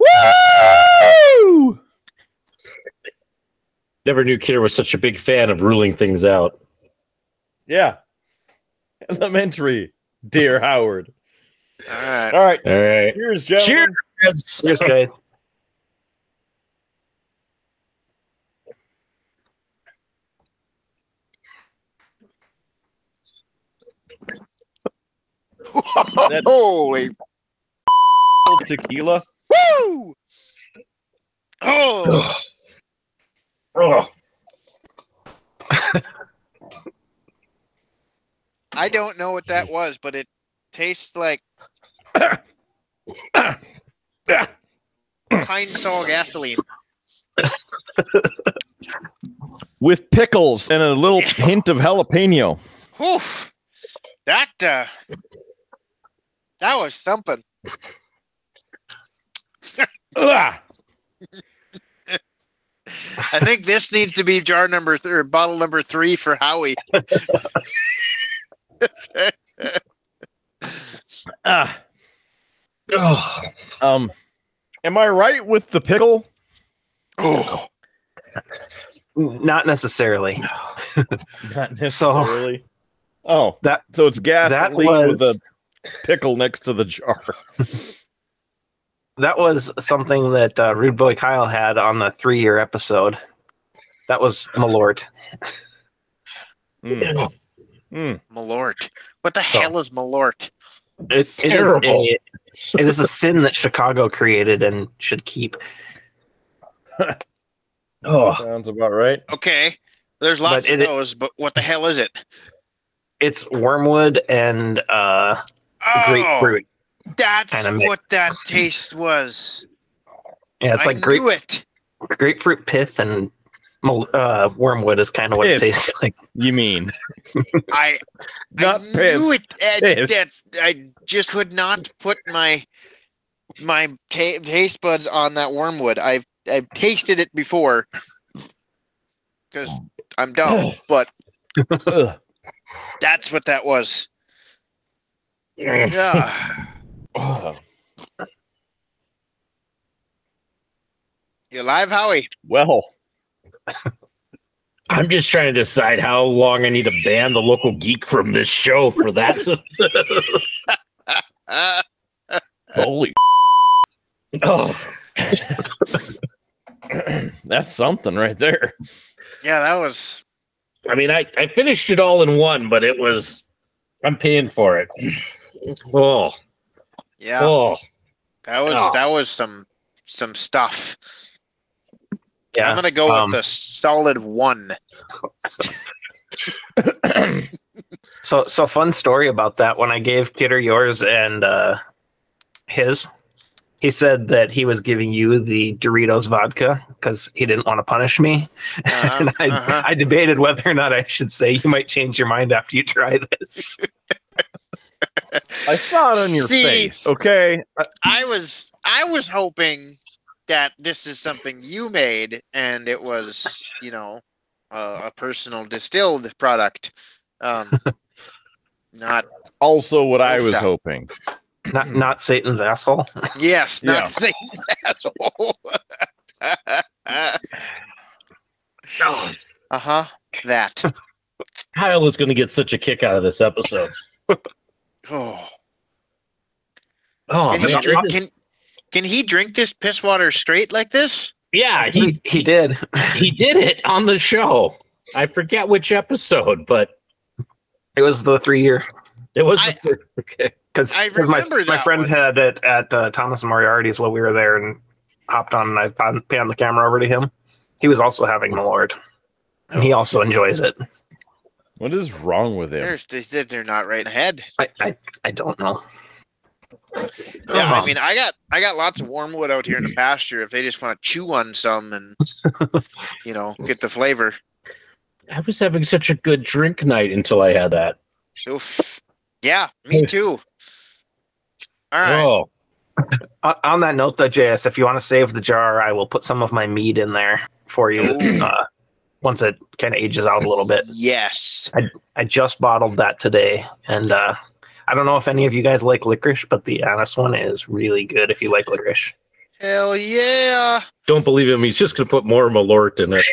Woo! Never knew Kidder was such a big fan of ruling things out. Yeah. Elementary, dear Howard. All right. All right. All right. Cheers, gentlemen. Cheers. Cheers, guys. Holy Tequila. woo! Oh, Oh, I don't know what that was, but it tastes like pine sol gasoline. With pickles and a little hint of jalapeno. Oof. That was something. Ugh. I think this needs to be jar number or bottle number 3 for Howie. Ah. oh. Am I right with the pickle? Oh, Not necessarily. Not necessarily. Oh, That so it's gasoline was- with a pickle next to the jar. that was something that Rude Boy Kyle had on the 3-year episode. That was Malort. Mm. Mm. Malort. What the hell is Malort? Terrible. It is a sin that Chicago created and should keep. Oh. Sounds about right. Okay, there's lots But of those, but what the hell is it? It's wormwood and grapefruit. That's Kinda mix. what that taste was. Yeah, it's I like knew it. grapefruit pith and wormwood is kind of what it Pith. tastes like. You mean I not knew piss? it. Piss. I just could not put my taste buds on that wormwood. I've tasted it before because I'm dumb, but Ugh. that's what that was. Yeah, Oh. you alive, Howie? Well, I'm just trying to decide how long I need to ban the local geek from this show for that. holy, Oh, that's something right there. Yeah, that was. I mean, I finished it all in one, but it was. I'm paying for it. Oh, Yeah, oh. that was some stuff. Yeah. I'm gonna go with the solid 1. So fun story about that. When I gave Kidder yours and his, he said that he was giving you the Doritos vodka because he didn't want to punish me. And I debated whether or not I should say you might change your mind after you try this. I saw it on your See. face. Okay. I was hoping that this is something you made and it was, a personal distilled product. Not Also, what I was Stop. hoping. Not Satan's asshole. yes, Yeah. not Satan's asshole. Uh-huh. That. Kyle is going to get such a kick out of this episode. Oh. Oh, Can he, man. drink, can he drink this piss water straight like this? Yeah, He did. he did it on the show. I forget which episode, but It was the 3-year. it was okay. Because I my remember that friend one. had it at Thomas and Moriarty's while we were there and hopped on and I panned the camera over to him. He was also having Malort. And he also enjoys it. What is wrong with him? They're not right ahead. I don't know. Yeah, I mean, I got lots of wormwood out here in the pasture. If they just want to chew on some and get the flavor. I was having such a good drink night until I had that. Oof. Yeah, me too. All right. Oh, On that note, though, JS, if you want to save the jar, I will put some of my mead in there for you once it kind of ages out a little bit. Yes. I just bottled that today, and I don't know if any of you guys like licorice, but the anise one is really good if you like licorice. Hell yeah! Don't believe him. He's just going to put more Malort in it.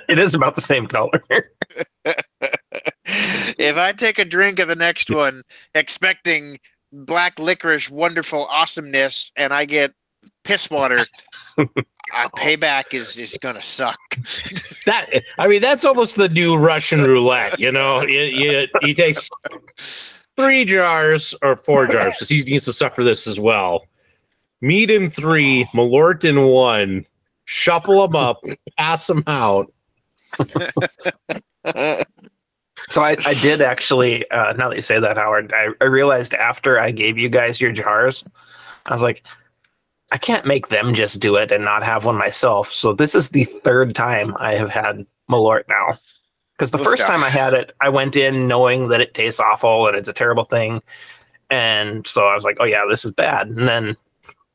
It is about the same color. If I take a drink of the next one expecting black licorice wonderful awesomeness and I get piss water, payback is gonna suck. That's almost the new Russian roulette. You know, he takes 3 jars or 4 jars because he needs to suffer this as well. Meat in 3, Malort in 1. Shuffle them up, pass them out. So I did actually, now that you say that, Howard, I realized after I gave you guys your jars, I was like, I can't make them just do it and not have one myself. So this is the 3rd time I have had Malort now. Because the first time I had it, I went in knowing that it tastes awful and it's a terrible thing. And so I was like, oh yeah, this is bad. And then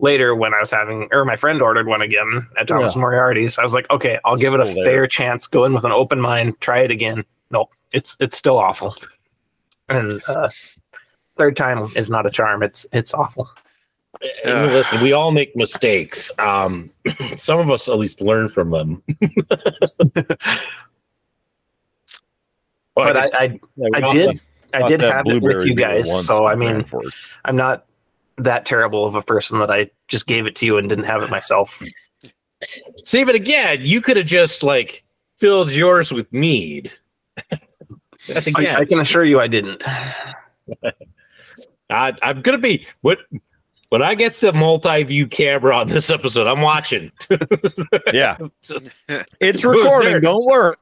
later when I was my friend ordered one again at Thomas Moriarty's, I was like, okay, I'll give it a fair chance, go in with an open mind, try it again. Nope, it's still awful. And 3rd time is not a charm. It's awful. Listen, we all make mistakes. Some of us at least learn from them. But I did have it with you guys, so I mean, I'm not that terrible of a person that I just gave it to you and didn't have it myself. See, but again, you could have just filled yours with mead. I can assure you I didn't. I'm gonna be when I get the multi-view camera on this episode, I'm watching. Yeah, it's recording. Don't worry.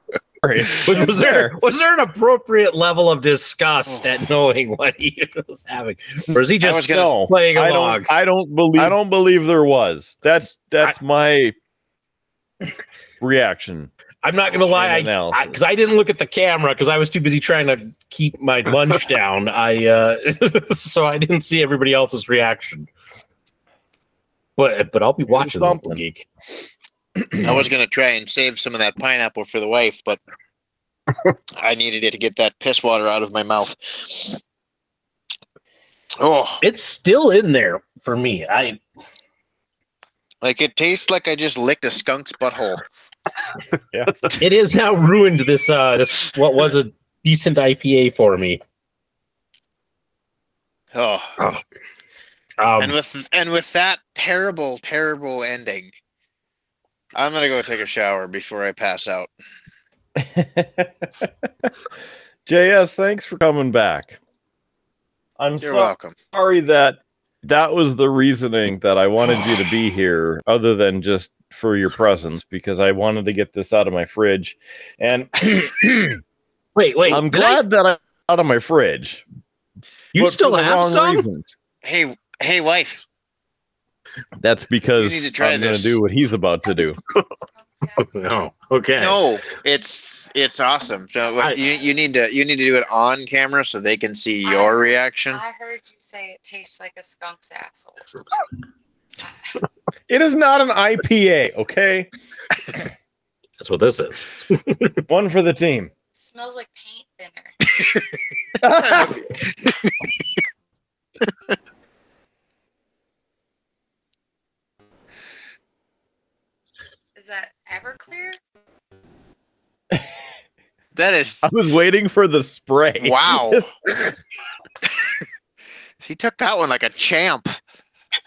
Was there an appropriate level of disgust at knowing what he was having, or is he just playing along? I don't believe there was. That's my reaction. I'm not going to lie, because I didn't look at the camera because I was too busy trying to keep my lunch down. So I didn't see everybody else's reaction. But I'll be watching Local Geek. I was going to try and save some of that pineapple for the wife, but I needed it to get that piss water out of my mouth. Oh, it's still in there for me. It tastes like I just licked a skunk's butthole. Yeah, it has now ruined this what was a decent IPA for me. And with that terrible ending, I'm gonna go take a shower before I pass out. JS, thanks for coming back. You're welcome. Sorry that was the reasoning that I wanted you to be here, other than just for your presence, because I wanted to get this out of my fridge. And wait, I'm glad that I'm out of my fridge. You still have some? Reasons. Hey, wife. That's because you need to try I'm going to do what he's about to do. No, okay. No, it's awesome. So you need to do it on camera so they can see your reaction. I heard you say it tastes like a skunk's asshole. It is not an IPA, okay? That's what this is. One for the team. It smells like paint thinner. Is that Everclear? That is. I was waiting for the spray. Wow. He took that one like a champ.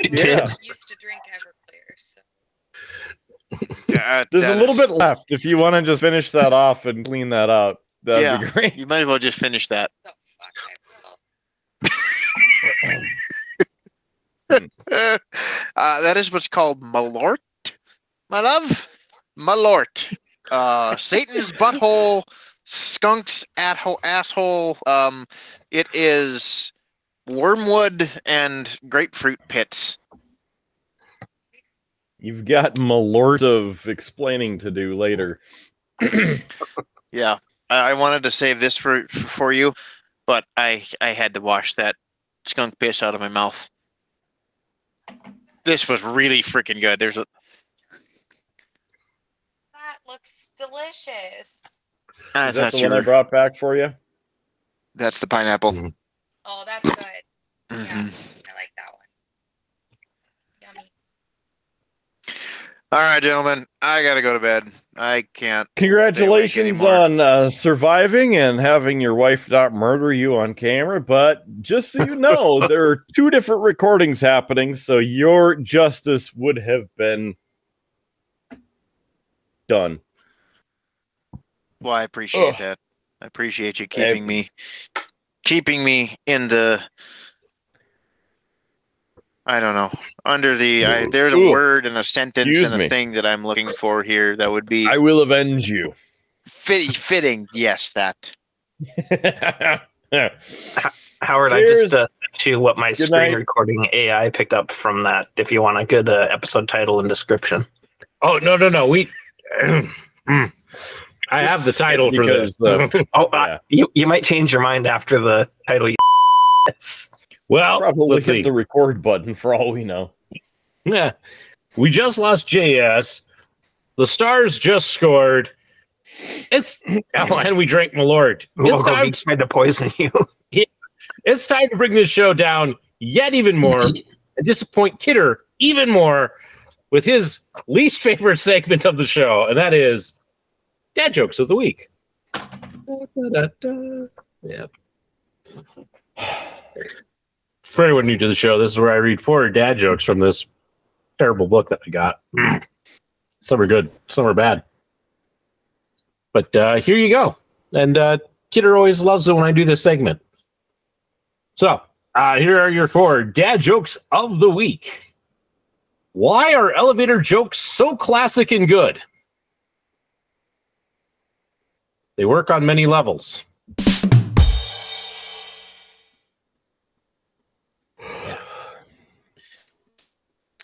Yeah. I used to drink Everclear, so. There's a little bit left. If you want to just finish that off and clean that out, that'd be great. You might as well just finish that. Oh, fuck, That is what's called Malort, my love. Malort. Satan's butthole, skunk's asshole. It is wormwood and grapefruit pits. You've got Malort of explaining to do later. Yeah, I wanted to save this for you, but I had to wash that skunk piss out of my mouth. This was really freaking good. that looks delicious. Is that the one I brought back for you? That's the pineapple. Mm-hmm. Oh, that's good. Mm-hmm. Yeah, I like that one. Yummy. All right, gentlemen, I gotta go to bed. I can't. Congratulations anymore. on surviving and having your wife not murder you on camera. But just so you know, there are 2 different recordings happening, so your justice would have been done. Well, I appreciate that. I appreciate you keeping me in the. I don't know. Under the, there's a word and a sentence Excuse and a me. thing that I'm looking for here that would be I will avenge you. fitting. Yes, that. Howard, I Cheers. just sent you what my Good screen night. recording AI picked up from that. If you want a good episode title and description. Oh no. We. I have the title for this. because You might change your mind after the title. Well, probably let's hit see. the record button for all we know. Yeah, we just lost JS. The Stars just scored. And we drank Malort. It's tried to poison you. It's time to bring this show down yet even more and disappoint Kidder even more with his least favorite segment of the show, and that is Dad Jokes of the Week. Yeah. For anyone new to the show, this is where I read 4 dad jokes from this terrible book that I got. Some are good, some are bad. But here you go. And Kidder always loves it when I do this segment. So here are your 4 dad jokes of the week. Why are elevator jokes so classic and good? They work on many levels.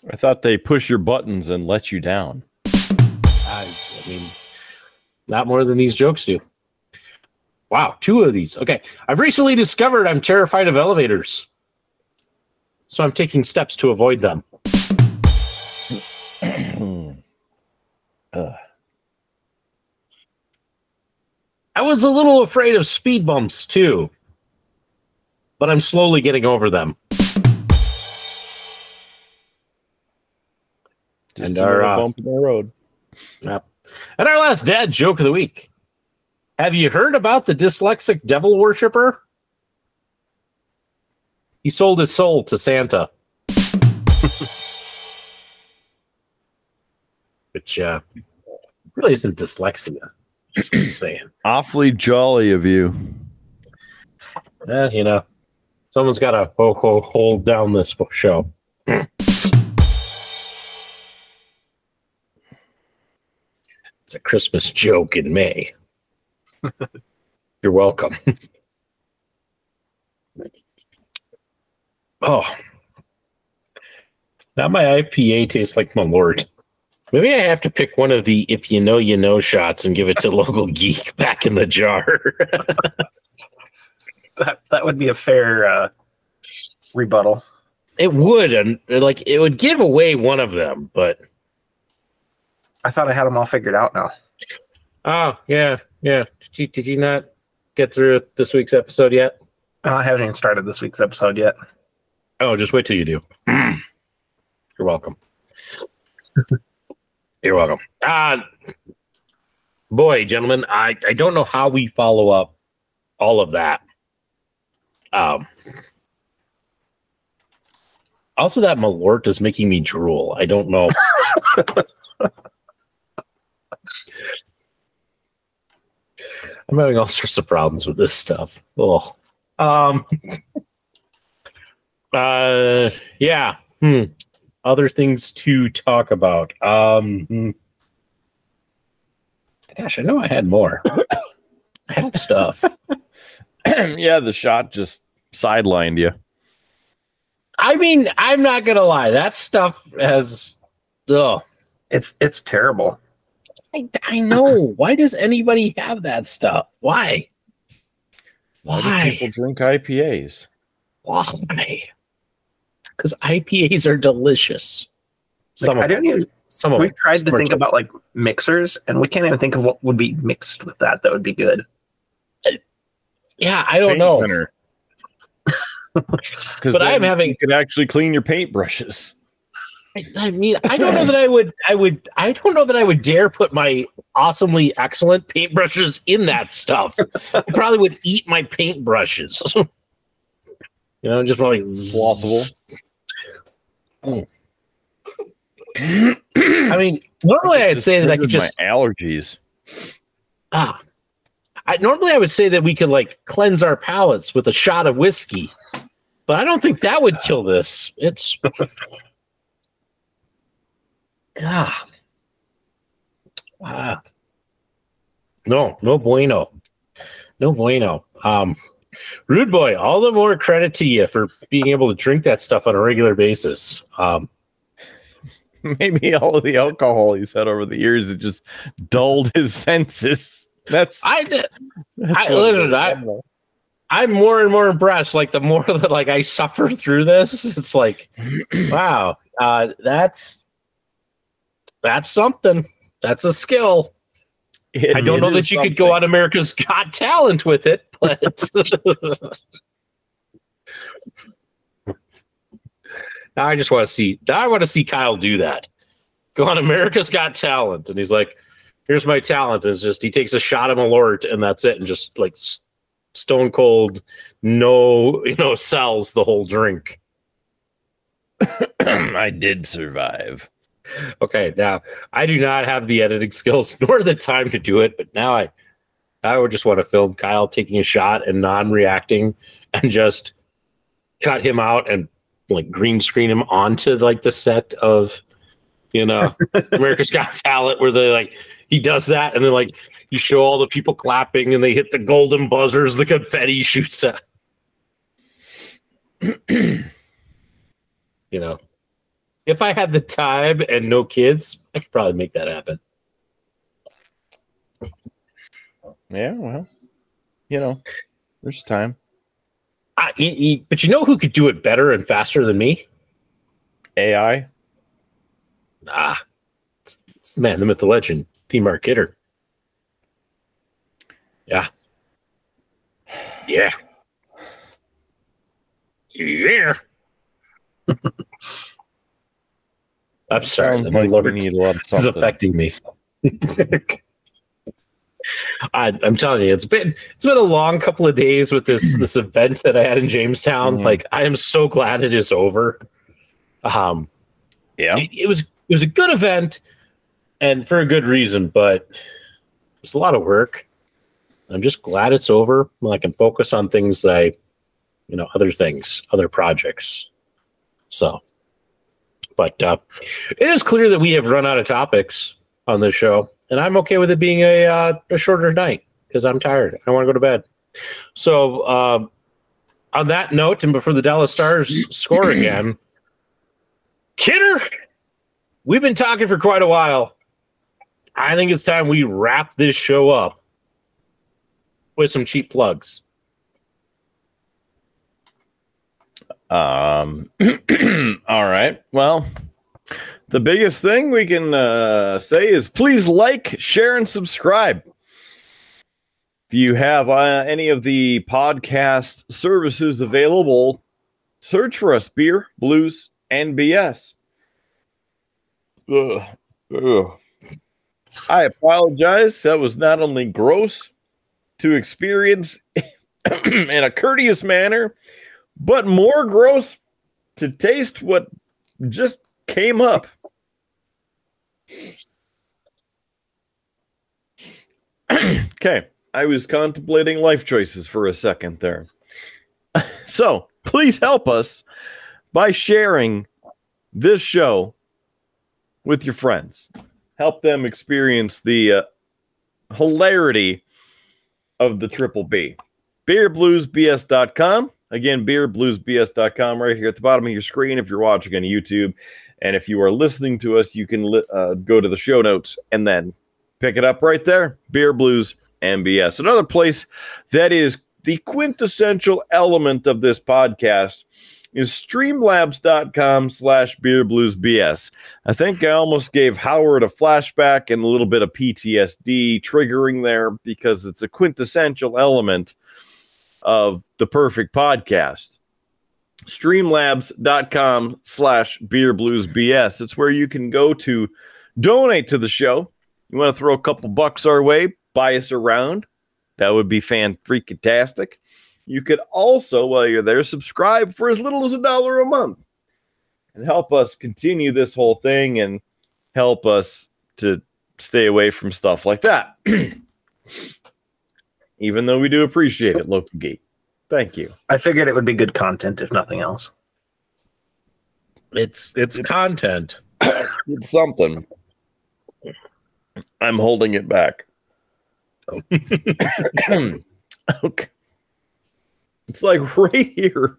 I thought they push your buttons and let you down. I mean, not more than these jokes do. Wow, 2 of these. Okay. I've recently discovered I'm terrified of elevators. So I'm taking steps to avoid them. I was a little afraid of speed bumps too, but I'm slowly getting over them. Just And another our bump in the road. Yep. And our last dad joke of the week. Have you heard about the dyslexic devil worshiper? He sold his soul to Santa. Which really isn't dyslexia. Just saying. Awfully jolly of you. You know, someone's got to hold down this show. It's a Christmas joke in May. You're welcome. Oh. Now my IPA tastes like Malort. Maybe I have to pick one of the if you know shots and give it to local geek back in the jar. That would be a fair rebuttal. It would, and like it would give away one of them, but I thought I had them all figured out now. oh yeah. Did you not get through this week's episode yet? I haven't even started this week's episode yet. Oh, just wait till you do. You're welcome. You're welcome. Boy, gentlemen, I don't know how we follow up all of that. Also, that Malort is making me drool. I don't know. I'm having all sorts of problems with this stuff. Oh. Yeah. Other things to talk about. Gosh, I know I had more. I had stuff. Yeah, the shot just sidelined you. I mean, I'm not gonna lie. That stuff has. Ugh. It's terrible. I know. Why does anybody have that stuff? Why? Why do people drink IPAs? Why? Because IPAs are delicious. Some of them. We've tried to think about like mixers, and we can't even think of what would be mixed with that would be good. Yeah, I don't know. Because But I'm having. you could actually clean your paintbrushes. I mean, I don't know that I don't know that I would dare put my awesomely excellent paintbrushes in that stuff. I probably would eat my paintbrushes. You know, just probably Plausible. I mean, normally I'd say that I could just my allergies. Normally I would say that we could like cleanse our palates with a shot of whiskey, but I don't think that would kill this. It's no bueno. No bueno. Rude Boy, all the more credit to you for being able to drink that stuff on a regular basis. Maybe all of the alcohol he's had over the years it just dulled his senses. I'm more and more impressed. Like the more that like I suffer through this, it's like, wow, that's something. That's a skill. I don't know that you could go on America's Got Talent with it, but now I just want to see. Now I want to see Kyle do that. Go on America's Got Talent, and he's like, "Here's my talent." And it's just he takes a shot of Malort, and that's it, and just like stone cold, no, sells the whole drink. I did survive. Okay, now I do not have the editing skills nor the time to do it, but now I would just want to film Kyle taking a shot and non-reacting and just cut him out and like green screen him onto like the set of, America's Got Talent where they like he does that and then like you show all the people clapping and they hit the golden buzzers, the confetti shoots out. If I had the time and no kids, I could probably make that happen. Yeah, well, there's time. But you know who could do it better and faster than me? AI? It's the man, the myth, the legend, Mark Kidder. Yeah. Yeah. Yeah. I'm sorry. Sounds like we need a lot of This is something. affecting me. I'm telling you, it's been a long couple of days with this event that I had in Jamestown. Mm-hmm. Like, I am so glad it is over. Yeah, It was a good event, and for a good reason, but it's a lot of work. I'm just glad it's over. I can focus on things that other things, other projects. So. But it is clear that we have run out of topics on this show, and I'm okay with it being a shorter night because I'm tired. I want to go to bed. So on that note, and before the Dallas Stars score again, Kidder, we've been talking for quite a while. I think it's time we wrap this show up with some cheap plugs. All right. Well, the biggest thing we can say is please like, share, and subscribe. If you have any of the podcast services available, search for us, Beer, Blues, and BS. Ugh. I apologize. That was not only gross to experience in a courteous manner, but more gross to taste what just came up. Okay, I was contemplating life choices for a second there. So, please help us by sharing this show with your friends. Help them experience the hilarity of the Triple B. BeerBluesBS.com. Again, beerbluesbs.com right here at the bottom of your screen if you're watching on YouTube. And if you are listening to us, you can go to the show notes and then pick it up right there. Beer, Blues, and BS. Another place that is the quintessential element of this podcast is streamlabs.com/beerbluesbs. I think I almost gave Howard a flashback and a little bit of PTSD triggering there because it's a quintessential element of the perfect podcast. streamlabs.com/beerbluesbs. It's where you can go to donate to the show. You want to throw a couple bucks our way, buy us around. That would be fan-freaking-tastic. You could also, while you're there, subscribe for as little as $1 a month and help us continue this whole thing and help us to stay away from stuff like that. Even though we do appreciate it, Local Geek. Thank you. I figured it would be good content, if nothing else. It's content. It's something. I'm holding it back. Okay. It's like right here.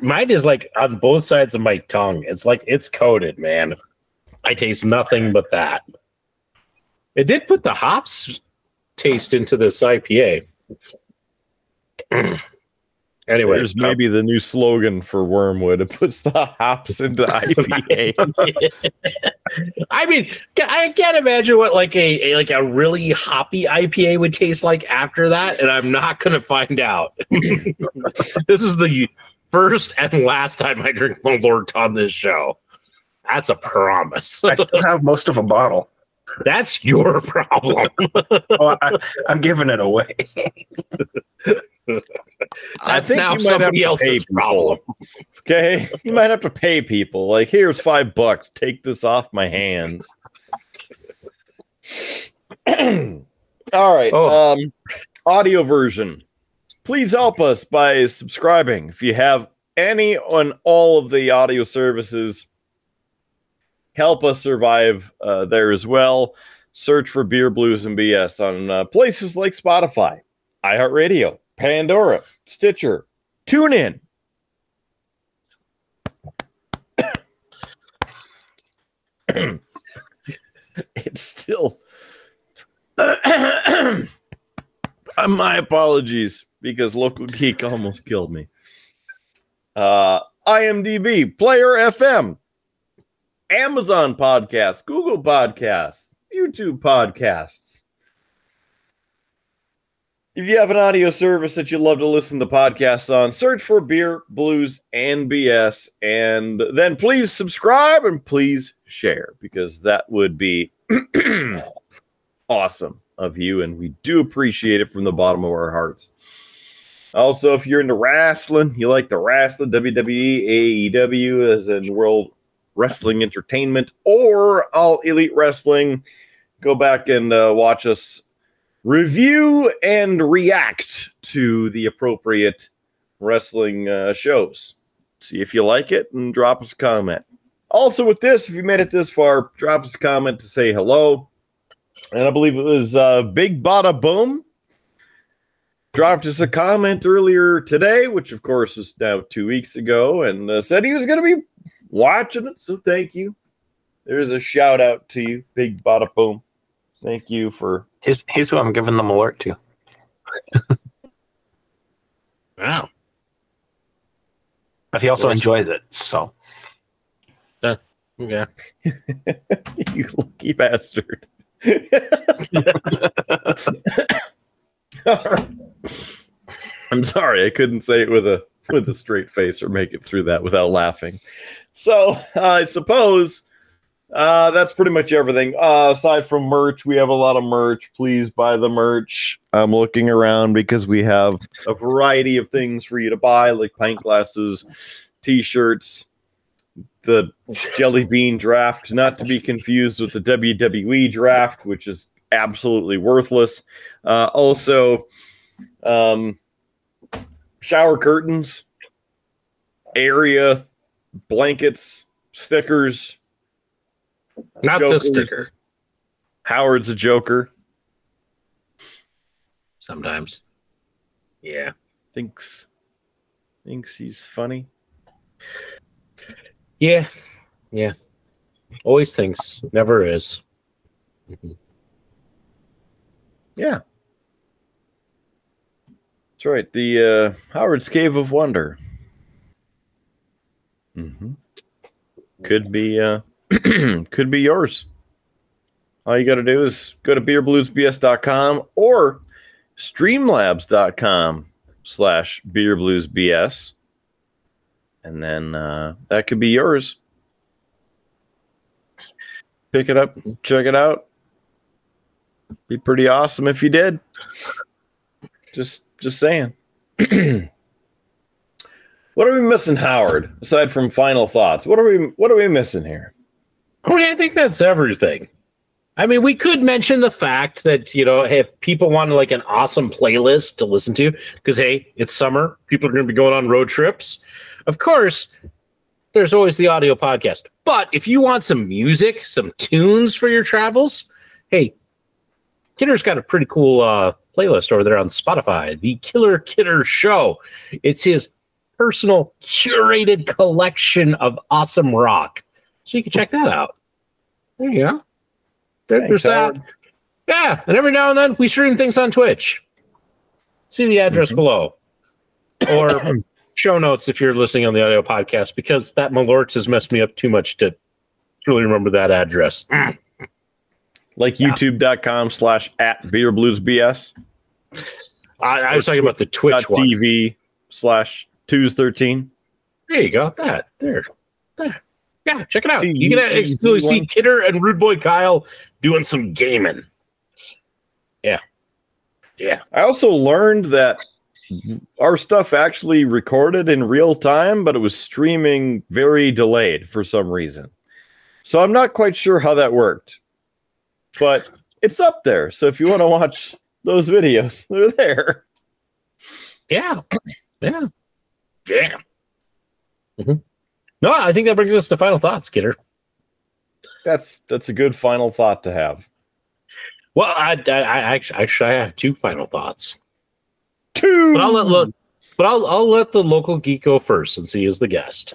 Mine is like on both sides of my tongue. It's like it's coated, man. I taste nothing but that. It did put the hops taste into this IPA. Anyway, there's maybe the new slogan for Wormwood. It puts the hops into IPA. I mean, I can't imagine what like a really hoppy IPA would taste like after that, and I'm not going to find out. This is the first and last time I drink Malort on this show. That's a promise. I still have most of a bottle. That's your problem. I'm giving it away. That's now somebody else's problem. Okay, you might have to pay people. Like, here's $5. Take this off my hands. All right. Audio version. Please help us by subscribing. If you have any on all of the audio services, help us survive there as well. Search for Beer Blues and BS on places like Spotify, iHeartRadio, Pandora, Stitcher, TuneIn. It's still... my apologies, because Local Geek almost killed me. IMDb, Player FM, Amazon Podcasts, Google Podcasts, YouTube Podcasts. If you have an audio service that you love to listen to podcasts on, search for Beer, Blues, and BS, and then please subscribe and please share, because that would be awesome of you, and we do appreciate it from the bottom of our hearts. Also, if you're into wrestling, you like the wrestling, WWE, AEW, as in World Wrestling Entertainment, or All Elite Wrestling, go back and watch us review and react to the appropriate wrestling shows. See if you like it and drop us a comment. Also with this, if you made it this far, drop us a comment to say hello. And I believe it was Big Bada Boom dropped us a comment earlier today, which of course was now 2 weeks ago, and said he was going to be watching it. So thank you. There's a shout out to you, Big Bada Boom. Thank you for... Here's who I'm giving the Malort to. Wow. But he also enjoys it, so. Yeah. You lucky bastard. I'm sorry, I couldn't say it with a straight face or make it through that without laughing. So I suppose that's pretty much everything. Aside from merch, we have a lot of merch. Please buy the merch. I'm looking around because we have a variety of things for you to buy, like pint glasses, t-shirts, the Jelly Bean draft, not to be confused with the WWE draft, which is absolutely worthless. Also, shower curtains, area blankets, stickers. Not Jokers. the sticker. Howard's a joker. Sometimes. Yeah. Thinks he's funny. Yeah. Yeah. Always thinks. Never is. Yeah. That's right. The Howard's Cave of Wonder. Could be could be yours. All you got to do is go to beerbluesbs.com or streamlabs.com youtube.com/beerbluesbs. And then that could be yours. Pick it up, check it out. Be pretty awesome if you did. Just saying. What are we missing, Howard? Aside from final thoughts, what are we missing here? Oh, yeah, I think that's everything. I mean, we could mention the fact that, you know, if people want like an awesome playlist to listen to, because hey, it's summer, people are going to be going on road trips. Of course, there's always the audio podcast. But if you want some music, some tunes for your travels, hey, Kidder's got a pretty cool playlist over there on Spotify, The Killer Kidder Show. It's his personal curated collection of awesome rock. So you can check that out. There you go. There's that. Yeah, and every now and then we stream things on Twitch. See the address below. Or show notes if you're listening on the audio podcast, because that Malort has messed me up too much to really remember that address. Like youtube.com/@beerbluesbs. I was talking about the Twitch one. TV/twos13. There you go. There. Yeah, check it out. You can actually see Kidder and Rude Boy Kyle doing some gaming. Yeah. I also learned that our stuff actually recorded in real time, but it was streaming very delayed for some reason. So I'm not quite sure how that worked. But it's up there. So if you want to watch those videos, they're there. Yeah. Mm-hmm. No, I think that brings us to final thoughts, Kidder. That's a good final thought to have. Well, I actually have two final thoughts. Two. But I'll let the local geek go first since he is the guest.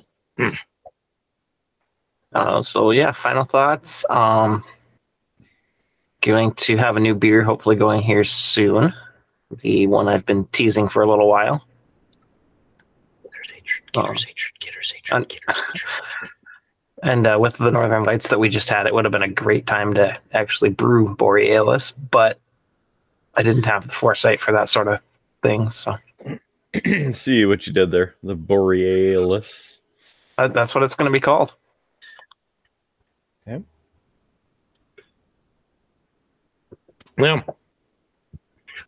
So yeah, final thoughts. Going to have a new beer, hopefully going here soon. The one I've been teasing for a little while. Kidder's hatred. And with the Northern Lights that we just had, it would have been a great time to actually brew Borealis, but I didn't have the foresight for that sort of thing. So see what you did there. The Borealis. That's what it's going to be called. Okay. Yeah.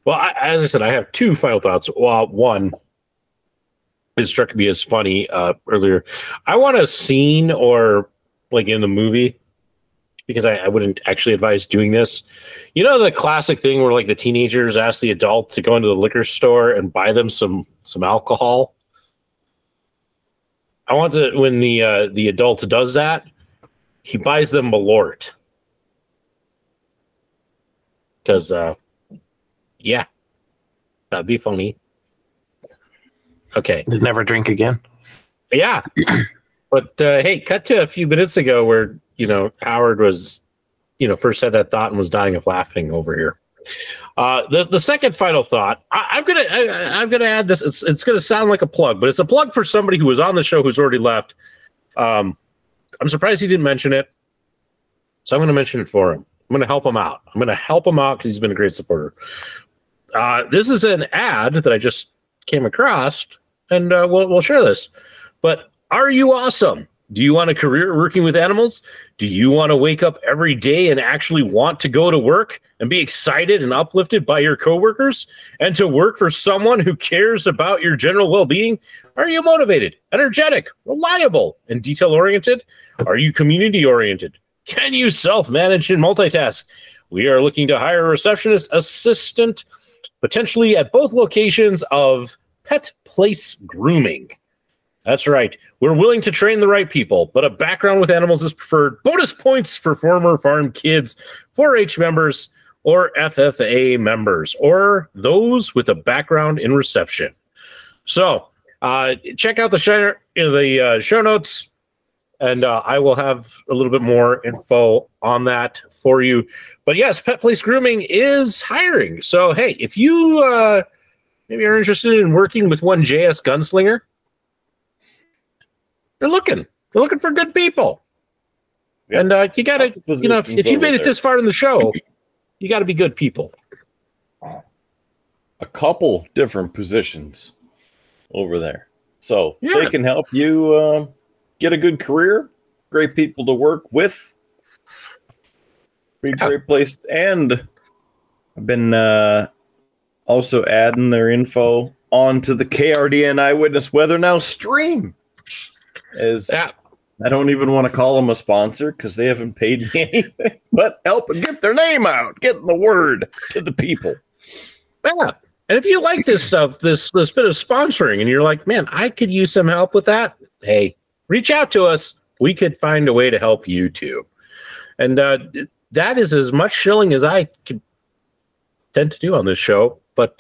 Well, as I said, I have two final thoughts. Well, one, it struck me as funny earlier. I want a scene or like in the movie, because I wouldn't actually advise doing this. You know, the classic thing where like the teenagers ask the adult to go into the liquor store and buy them some alcohol. I want to, when the adult does that, he buys them Malort. Because, yeah, that'd be funny. Okay. Never drink again. Yeah. But, hey, cut to a few minutes ago where, you know, Howard was, you know, first had that thought and was dying of laughing over here. The second final thought, I'm gonna add this. It's gonna sound like a plug, but it's a plug for somebody who was on the show who's already left. I'm surprised he didn't mention it, so I'm gonna mention it for him. I'm gonna help him out. Because he's been a great supporter. This is an ad that I just came across, and we'll share this. But are you awesome? Do you want a career working with animals? Do you want to wake up every day and actually want to go to work and be excited and uplifted by your coworkers and to work for someone who cares about your general well-being? Are you motivated, energetic, reliable, and detail-oriented? Are you community-oriented? Can you self-manage and multitask? We are looking to hire a receptionist assistant, potentially at both locations of Pet Place Grooming. That's right. We're willing to train the right people, but a background with animals is preferred. Bonus points for former farm kids, 4-H members, or FFA members, or those with a background in reception. So check out the show notes, and I will have a little bit more info on that for you. But yes, Pet Place Grooming is hiring. So, hey, if you maybe are interested in working with one JS Gunslinger, They're looking for good people. Yep. And you got to, you know, if you made it this far in the show, you got to be good people. a couple different positions over there. So Yeah. they can help you get a good career, great people to work with, be a great place. And I've been also adding their info onto the KRDN Eyewitness Weather Now stream. I don't even want to call them a sponsor because they haven't paid me anything, but helping get their name out, getting the word to the people. Yeah. And if you like this stuff, this bit of sponsoring, and you're like, man, I could use some help with that. Hey, reach out to us. We could find a way to help you too. And that is as much shilling as I could tend to do on this show. But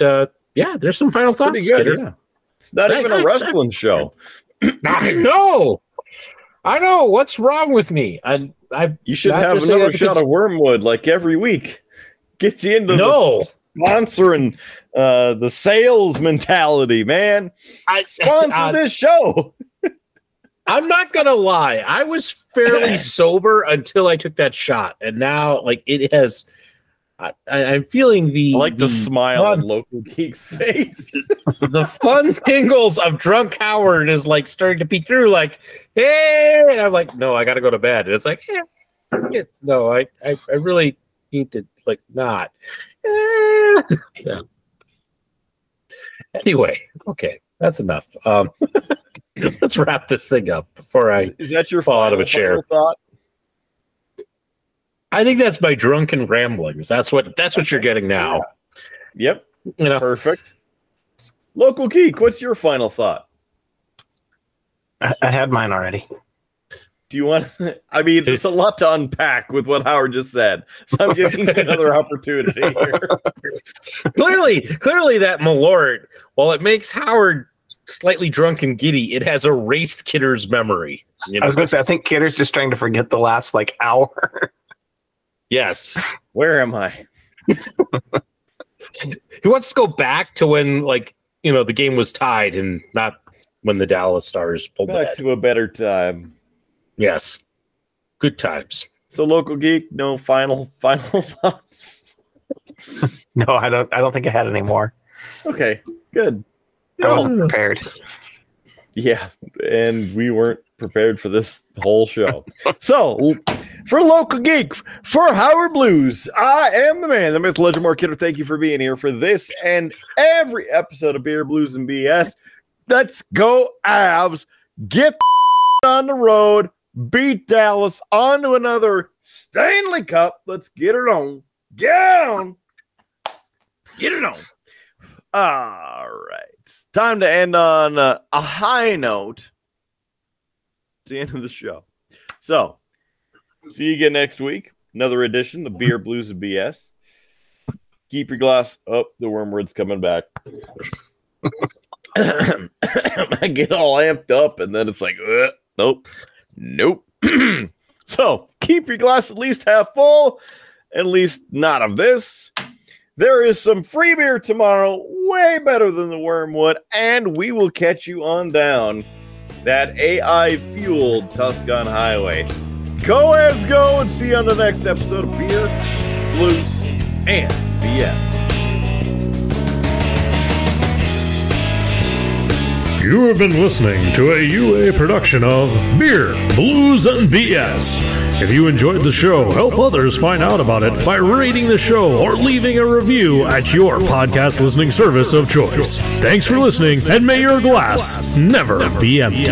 yeah, there's some final thoughts. Pretty good, yeah. It's not even a wrestling show. I know. What's wrong with me? You should have another shot of Wormwood like every week. Gets you into the sponsor and the sales mentality, man. Sponsor this show. I'm not gonna lie. I was fairly sober until I took that shot, and now, like, it has. I'm feeling the smile on Local Geek's face. The fun tingles of drunk Howard is like starting to peek through. Like, hey, and I'm like, no, I got to go to bed. And it's like, no, I really need to not. Yeah. Anyway, okay, that's enough. Let's wrap this thing up before I is that your fall out of a chair. Thought? I think that's my drunken ramblings. That's what you're getting now. Yep. Perfect. Local Geek, what's your final thought? I had mine already. Do you want? I mean, there's a lot to unpack with what Howard just said, so I'm giving you another opportunity here. Clearly, that Malort, while it makes Howard slightly drunk and giddy, it has erased Kidder's memory. I was going to say, I think Kidder's just trying to forget the last hour. Yes. Where am I? He wants to go back to when, the game was tied and not when the Dallas Stars pulled back to a better time. Yes. Good times. So, Local Geek, no final thoughts? No, I don't think I had any more. Okay, good. I wasn't prepared. Yeah, and we weren't prepared for this whole show. So, for Local Geek, for Howard Blues, I am the man, the myth, legend, Mark Kidder. Thank you for being here for this and every episode of Beer, Blues, and BS. Let's go, Avs. Get on the road. Beat Dallas on to another Stanley Cup. Let's get it on. Get on. Get it on. All right. Time to end on a high note. It's the end of the show. So, see you again next week. Another edition of Beer, Blues, and BS. Keep your glass up. The Wormwood's coming back. I get all amped up, and then it's like, nope. So, keep your glass at least half full. At least not of this. There is some free beer tomorrow, way better than the Wormwood, and we will catch you on down that AI-fueled Tuscon Highway. Go Avs go, and see you on the next episode of Beer, Blues, and BS. You have been listening to a UA production of Beer, Blues, and BS. If you enjoyed the show, help others find out about it by rating the show or leaving a review at your podcast listening service of choice. Thanks for listening, and may your glass never be empty.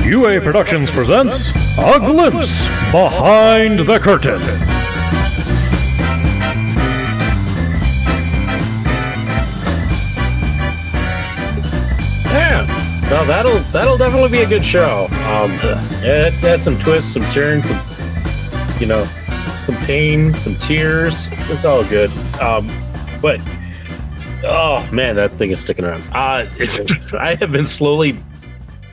UA Productions presents A Glimpse Behind the Curtain. Yeah, no, that'll definitely be a good show. It had some twists, some turns, some pain, some tears. It's all good. But oh man, that thing is sticking around. I have been slowly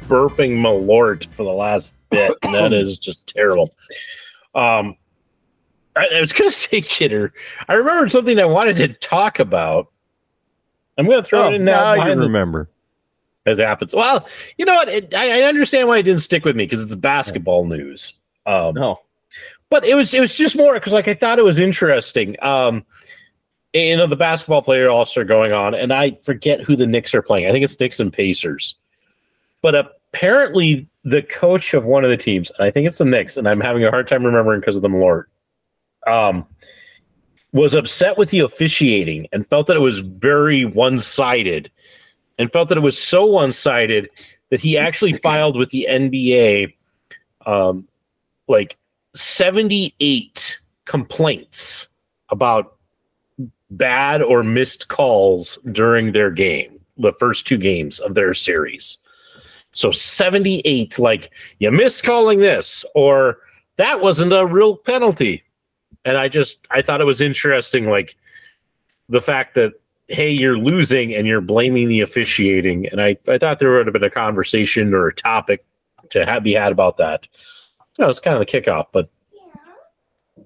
burping Malort for the last bit, and that is just terrible. I was going to say, Kidder. I remembered something I wanted to talk about. I'm going to throw it in now. Now you remember. As it happens. Well, you know what? I understand why it didn't stick with me because it's basketball news. No. But it was just more because like I thought it was interesting. You know, the basketball player all-star going on, and I forget who the Knicks are playing. I think it's Knicks and Pacers. But apparently the coach of one of the teams, and I think it's the Knicks, and I'm having a hard time remembering because of the Malort, was upset with the officiating and felt that it was very one-sided, and felt that it was so one-sided that he actually filed with the NBA like 78 complaints about bad or missed calls during their game, the first two games of their series. So 78, like, you missed calling this, or that wasn't a real penalty. And I thought it was interesting, like, the fact that, hey, you're losing and you're blaming the officiating. And I thought there would have been a conversation or a topic to be had about that. You know, it's kind of the kickoff, but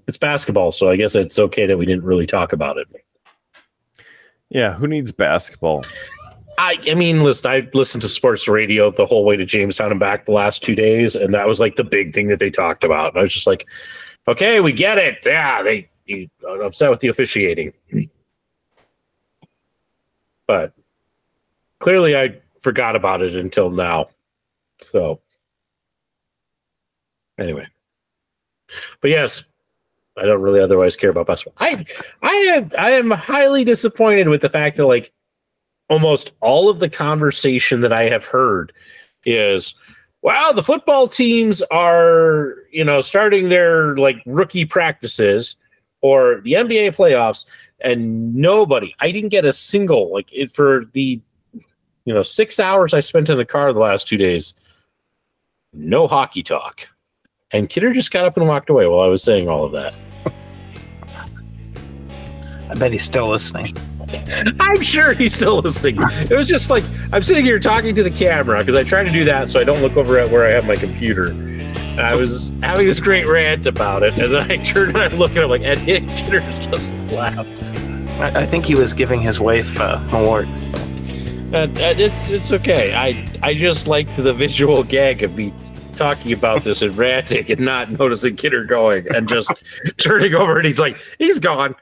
it's basketball, so I guess it's okay that we didn't really talk about it. Yeah, who needs basketball? I mean, listen, I listened to sports radio the whole way to Jamestown and back the last 2 days, and that was like the big thing that they talked about. And I was just like, okay, we get it. Yeah, they upset with the officiating. But clearly I forgot about it until now. So anyway. But yes, I don't really otherwise care about basketball. I am highly disappointed with the fact that like almost all of the conversation that I have heard is, wow, the football teams are, you know, starting their like rookie practices or the NBA playoffs, and nobody, I didn't get a single, like it for the, 6 hours I spent in the car the last 2 days, no hockey talk. And Kidder just got up and walked away while I was saying all of that. I bet he's still listening. I'm sure he's still listening. It was just like, I'm sitting here talking to the camera because I try to do that so I don't look over at where I have my computer. And I was having this great rant about it, and then I turned and I look at him like, and Kidder just laughed. I think he was giving his wife Malort. It's okay. I just liked the visual gag of me talking about this and ranting and not noticing Kidder going and just turning over, and he's like, he's gone.